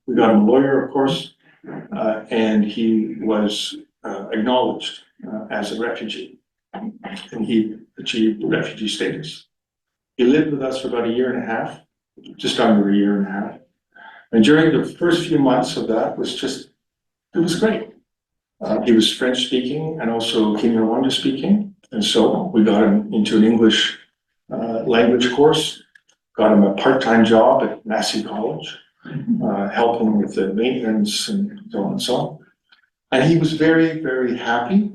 we got him a lawyer, of course, and he was acknowledged as a refugee, and he achieved refugee status. He lived with us for about 1.5 years, just under 1.5 years. And during the first few months of that it was great. He was French speaking and also Kinyarwanda speaking. And so we got him into an English language course, got him a part-time job at Massey College, helping with the maintenance and so on and so on. And he was very, very happy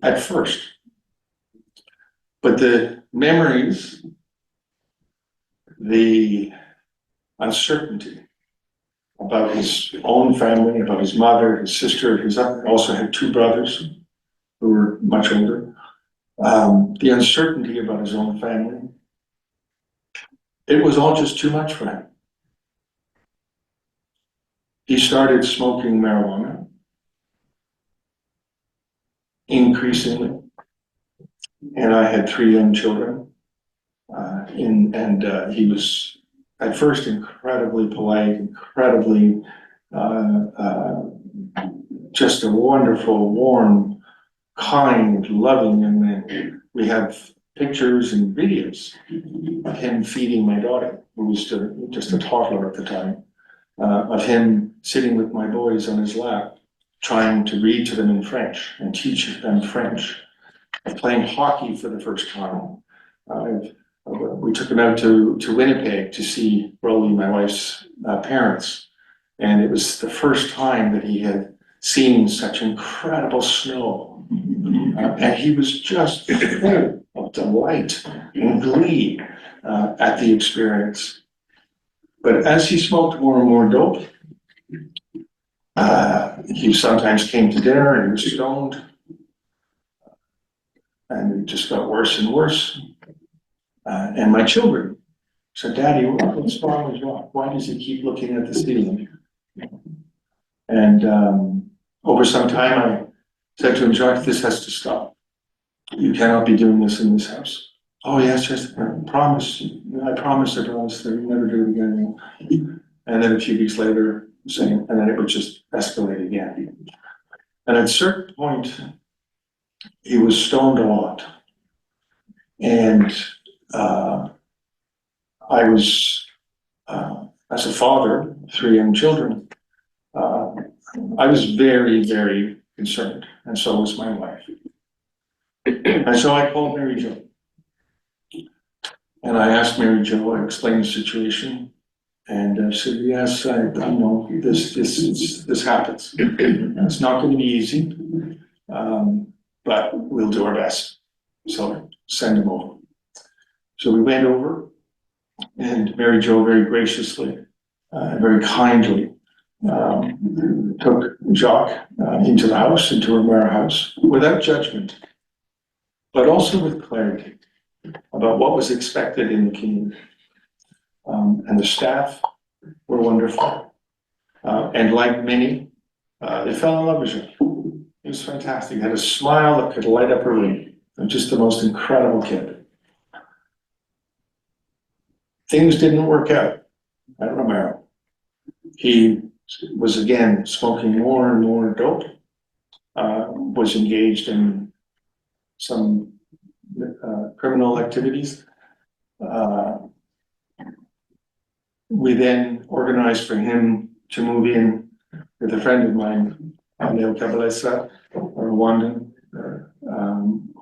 at first. But the memories, the uncertainty about his own family, about his mother, his sister, he also had 2 brothers who were much older. The uncertainty about his own family, it was all just too much for him. He started smoking marijuana increasingly, and I had 3 young children, and he was at first incredibly polite, incredibly just a wonderful, warm, kind, loving young man. We have pictures and videos of him feeding my daughter, who was just a toddler at the time, of him sitting with my boys on his lap, trying to read to them in French and teach them French, of playing hockey for the first time. We took him out to Winnipeg to see Rolly, my wife's parents, and it was the first time that he had seen such incredible snow, and he was just full of delight and glee at the experience. But as he smoked more and more dope, he sometimes came to dinner and he was stoned, and it just got worse and worse. And my children said, "Daddy, what's wrong with Jacques? Why does he keep looking at the ceiling?" And over some time, I said to him, "Jacques, this has to stop. You cannot be doing this in this house." "Oh, yes, I promise that I'll never do it again." And then a few weeks later, and then it would just escalate again. And at a certain point, he was stoned a lot. And I was, as a father, 3 young children, I was very, very concerned, and so was my wife. And so I called Mary Jo. And I asked Mary Jo, I explained the situation, and I said, "Yes, I know this happens. It's not going to be easy, but we'll do our best. So send him over." So we went over, and Mary Jo very graciously, very kindly, took Jacques into the house, into our house, without judgment, but also with clarity about what was expected in the community. And the staff were wonderful. And like many, they fell in love with Jacques. He was fantastic. He had a smile that could light up a room. Just the most incredible kid. Things didn't work out at Romero. He was again smoking more and more dope, was engaged in some criminal activities. We then organized for him to move in with a friend of mine Leo Cabalessa, a Rwandan,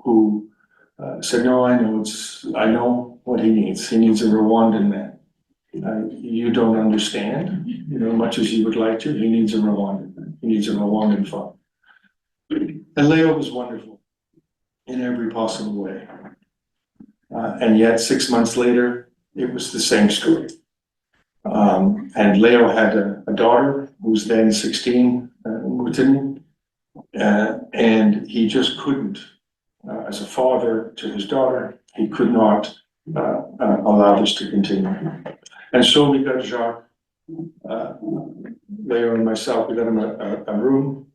who said, no, I know what he needs. He needs a Rwandan man. You don't understand, much as you would like to, he needs a Rwandan man. He needs a Rwandan father. And Leo was wonderful in every possible way. And yet 6 months later, it was the same story. And Leo had a daughter who was then 16, Mutini, and he just couldn't, as a father to his daughter, he could not allow this to continue. And so we got Jacques, Leo and myself, we got him a room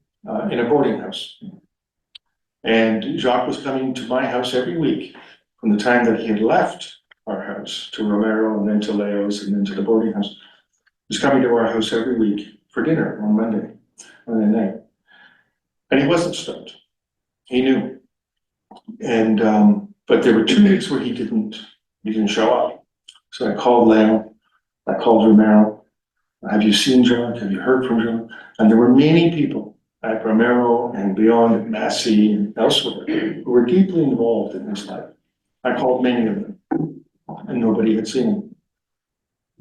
in a boarding house. And Jacques was coming to my house every week from the time that he had left our house to Romero and then to Leo's and then to the boarding house. He was coming to our house every week for dinner on Monday night. And he wasn't stumped. He knew. And but there were 2 weeks where he didn't show up. So I called Leo, I called Romero. Have you seen John? Have you heard from John? And there were many people at Romero and beyond at Massey and elsewhere who were deeply involved in his life. I called many of them, and nobody had seen him.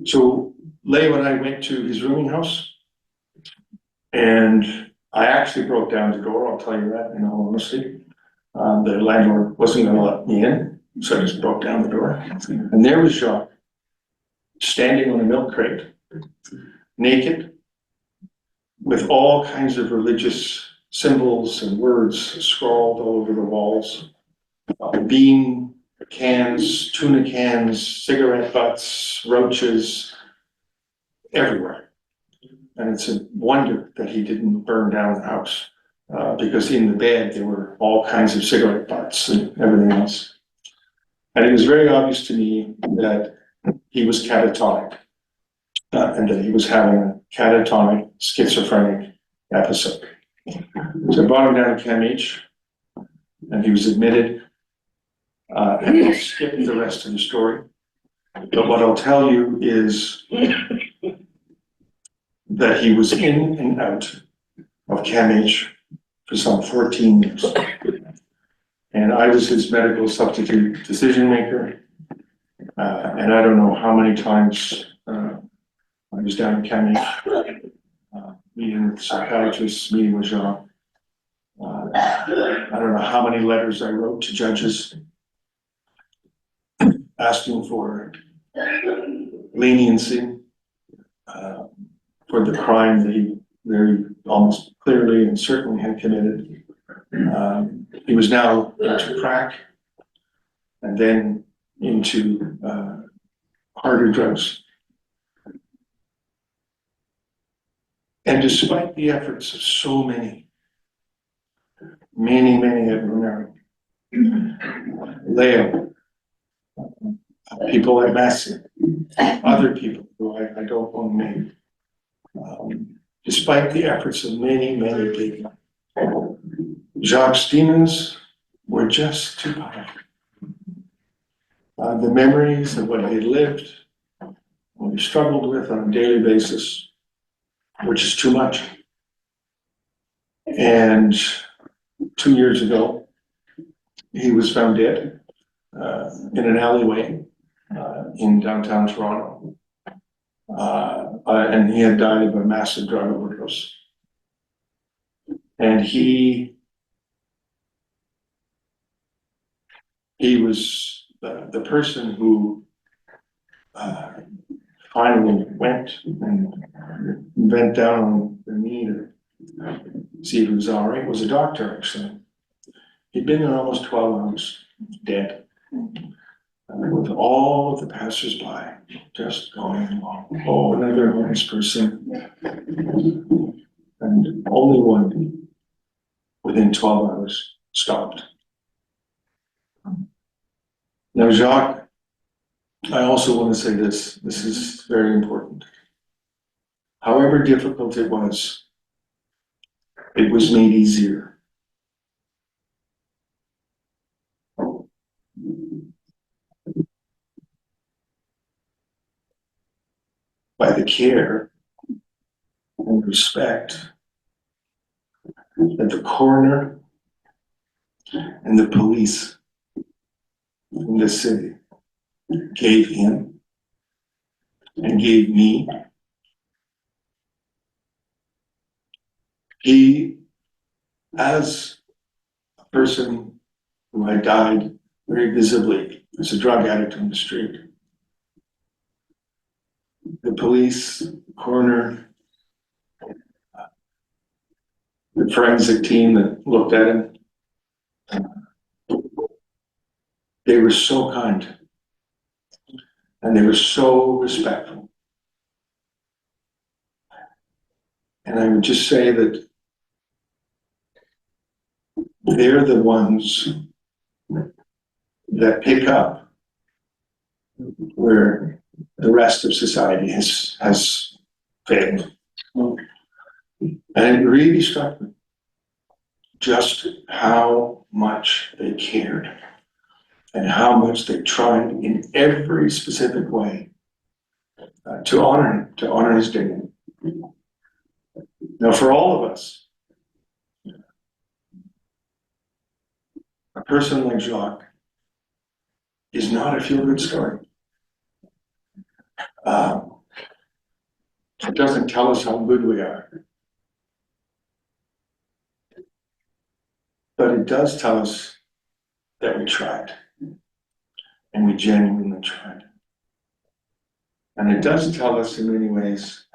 So Leo and I went to his rooming house, and I actually broke down the door, I'll tell you that in all honesty. The landlord wasn't going to let me in, so I just broke down the door. And there was Jacques, standing on a milk crate, naked, with all kinds of religious symbols and words scrawled all over the walls. Bean cans, tuna cans, cigarette butts, roaches, everywhere. And it's a wonder that he didn't burn down the house, because in the bed there were all kinds of cigarette butts and everything else. And it was very obvious to me that he was catatonic, and that he was having a catatonic schizophrenic episode. So I brought him down to CAMH, and he was admitted, and I'll skip the rest of the story. But what I'll tell you is that he was in and out of CAMH for some 14 years. And I was his medical substitute decision maker. And I don't know how many times I was down in CAMH, meeting with psychiatrists, meeting with Jean. I don't know how many letters I wrote to judges asking for leniency for the crime that he very almost clearly and certainly had committed. He was now into crack and then into harder drugs. And despite the efforts of so many at Romero, Leo, people at Massey, other people who I don't want to name, despite the efforts of many people, Jacques' demons were just too powerful. The memories of what he had lived, what he struggled with on a daily basis, were just too much. And 2 years ago, he was found dead in an alleyway in downtown Toronto. And he had died of a massive drug overdose. And he was the person who finally went and bent down on the knee to see if he was all right. Was a doctor, actually. He'd been there almost 12 hours, dead. With all of the passersby just going along. Oh, another homeless person. And only one within 12 hours stopped. Now, Jacques, I also want to say this is very important. However difficult it was made easier. By the care and respect that the coroner and the police in this city gave him and gave me. He, as a person who had died very visibly as a drug addict on the street, the police, the coroner, the forensic team that looked at him, they were so kind and they were so respectful. And I would just say that they're the ones that pick up where the rest of society has failed. And it really struck me just how much they cared and how much they tried in every specific way to honor him, to honor his dignity. Now, for all of us, a person like Jacques is not a feel-good story. It doesn't tell us how good we are. But it does tell us that we tried. And we genuinely tried. And it does tell us in many ways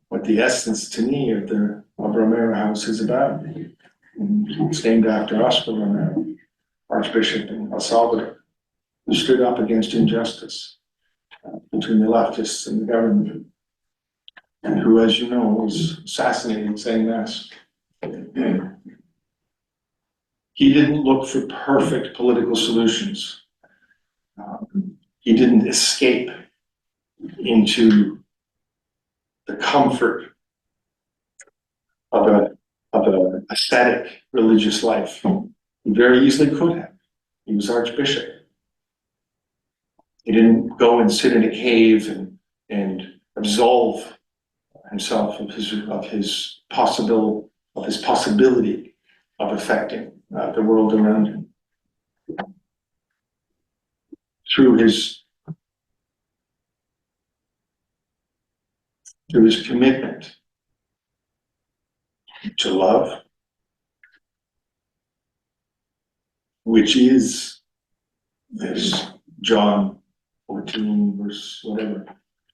what the essence to me of Romero House is about. It's named after Oscar Romero, Archbishop in El Salvador, who stood up against injustice between the leftists and the government, and who, as you know, was assassinated saying mass. He didn't look for perfect political solutions. He didn't escape into the comfort of an ascetic religious life. He very easily could have. He was Archbishop. He didn't go and sit in a cave and absolve himself of his possibility of affecting the world around him through his commitment to love, which is this John 14 verse whatever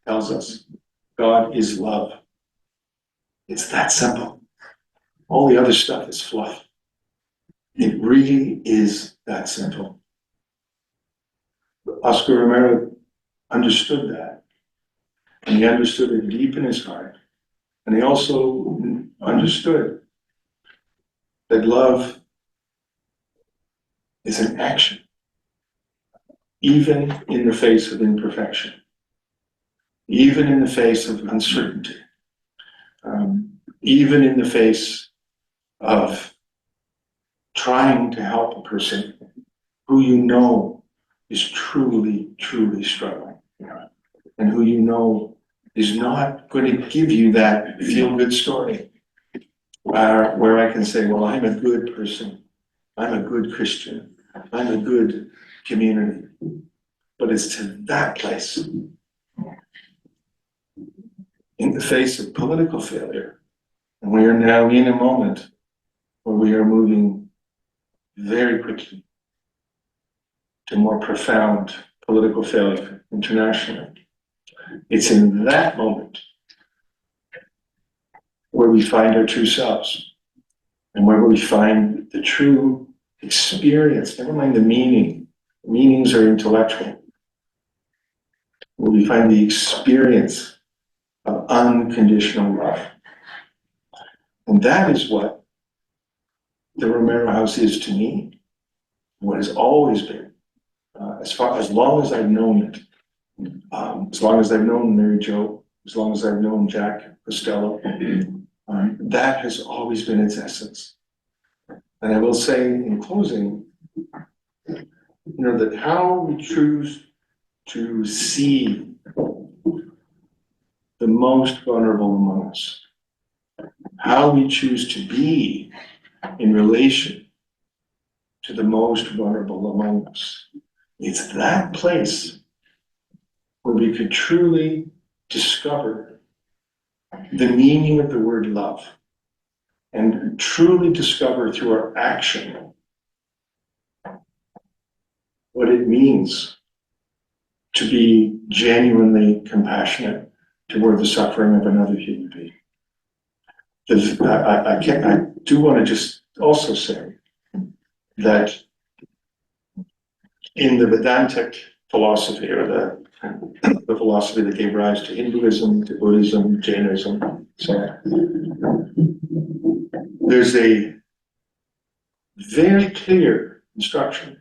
tells us, God is love. It's that simple. All the other stuff is fluff. It really is that simple. Oscar Romero understood that. And he understood it deep in his heart. And he also understood that love is an action, even in the face of imperfection, even in the face of uncertainty, even in the face of trying to help a person who you know is truly, truly struggling, and who you know is not going to give you that feel-good story where I can say, well, I'm a good person, I'm a good Christian, I'm a good community. But it's to that place, in the face of political failure, and we are now in a moment where we are moving very quickly to more profound political failure internationally. It's in that moment where we find our true selves and where we find the true experience, never mind the meaning. Meanings are intellectual. Where we find the experience of unconditional love. And that is what the Romero House is to me, what has always been, as long as I've known it. As long as I've known Mary Jo, as long as I've known Jack Costello, that has always been its essence. And I will say in closing, that how we choose to see the most vulnerable among us, how we choose to be in relation to the most vulnerable among us. It's that place where we could truly discover the meaning of the word love and truly discover through our action what it means to be genuinely compassionate toward the suffering of another human being. I do want to just also say that in the Vedantic philosophy, or the philosophy that gave rise to Hinduism, to Buddhism, Jainism, so on, there's a very clear instruction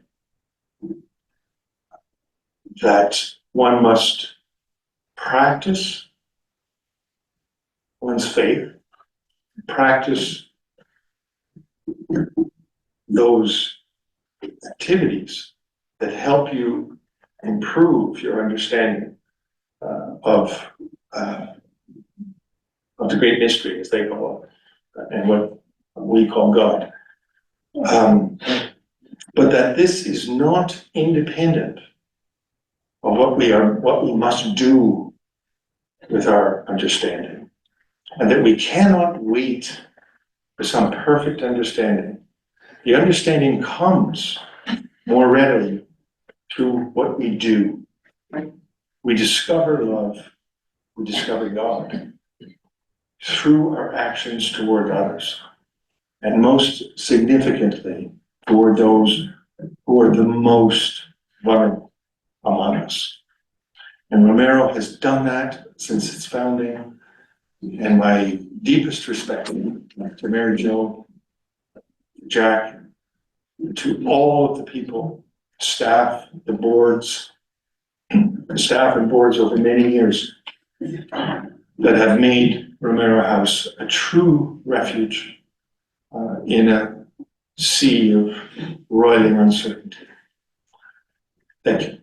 that one must practice one's faith, practice those activities that help you improve your understanding of the great mystery, as they call it, and what we call God. But that this is not independent of what we must do with our understanding, and that we cannot wait for some perfect understanding. The understanding comes more readily through what we do. We discover love, we discover God through our actions toward others, and most significantly toward those who are the most vulnerable among us. And Romero has done that since its founding, and my deepest respect to Mary Jo, Jack, to all of the people, staff, the boards, staff and boards over many years that have made Romero House a true refuge in a sea of roiling uncertainty. Thank you.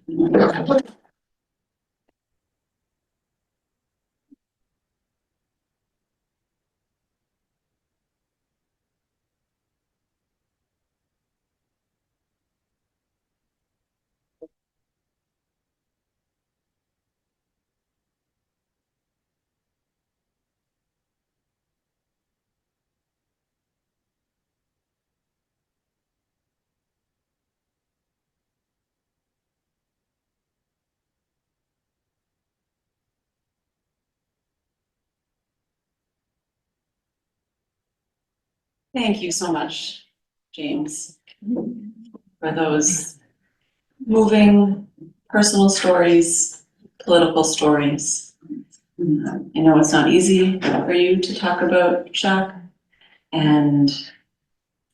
Thank you so much, James, for those moving personal stories, political stories. I know it's not easy for you to talk about Jacques, and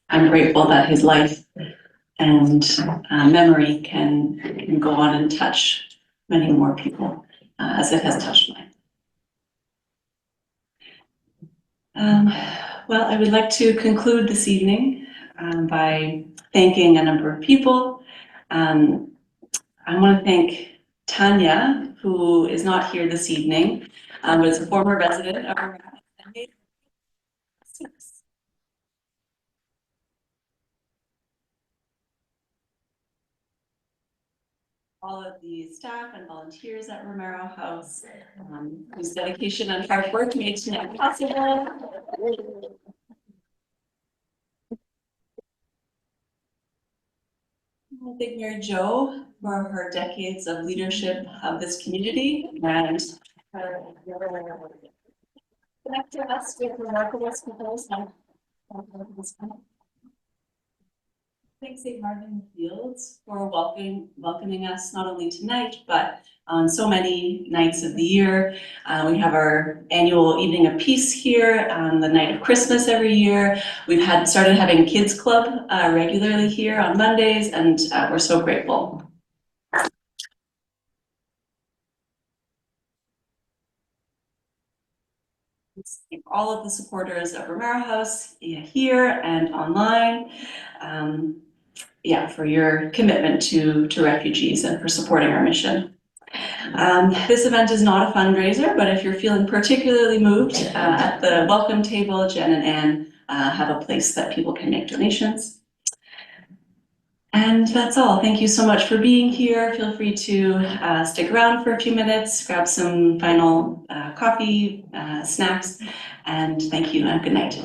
I'm grateful that his life and memory can go on and touch many more people as it has touched mine. Well, I would like to conclude this evening by thanking a number of people. I want to thank Tanya, who is not here this evening, but is a former resident of our all of the staff and volunteers at Romero House, whose dedication and hard work made tonight possible. I thank Mary Jo for her decades of leadership of this community and connecting us with remarkable speakers. Thanks, St. Martin Fields, for welcoming us not only tonight, but on so many nights of the year. We have our annual Evening of Peace here on the night of Christmas every year. We've started having Kids Club regularly here on Mondays, and we're so grateful. Thank all of the supporters of Romero House here and online. For your commitment to refugees and for supporting our mission. This event is not a fundraiser, but if you're feeling particularly moved, at the welcome table, Jen and Ann have a place that people can make donations. And that's all. Thank you so much for being here. Feel free to stick around for a few minutes, grab some final coffee, snacks, and thank you and good night.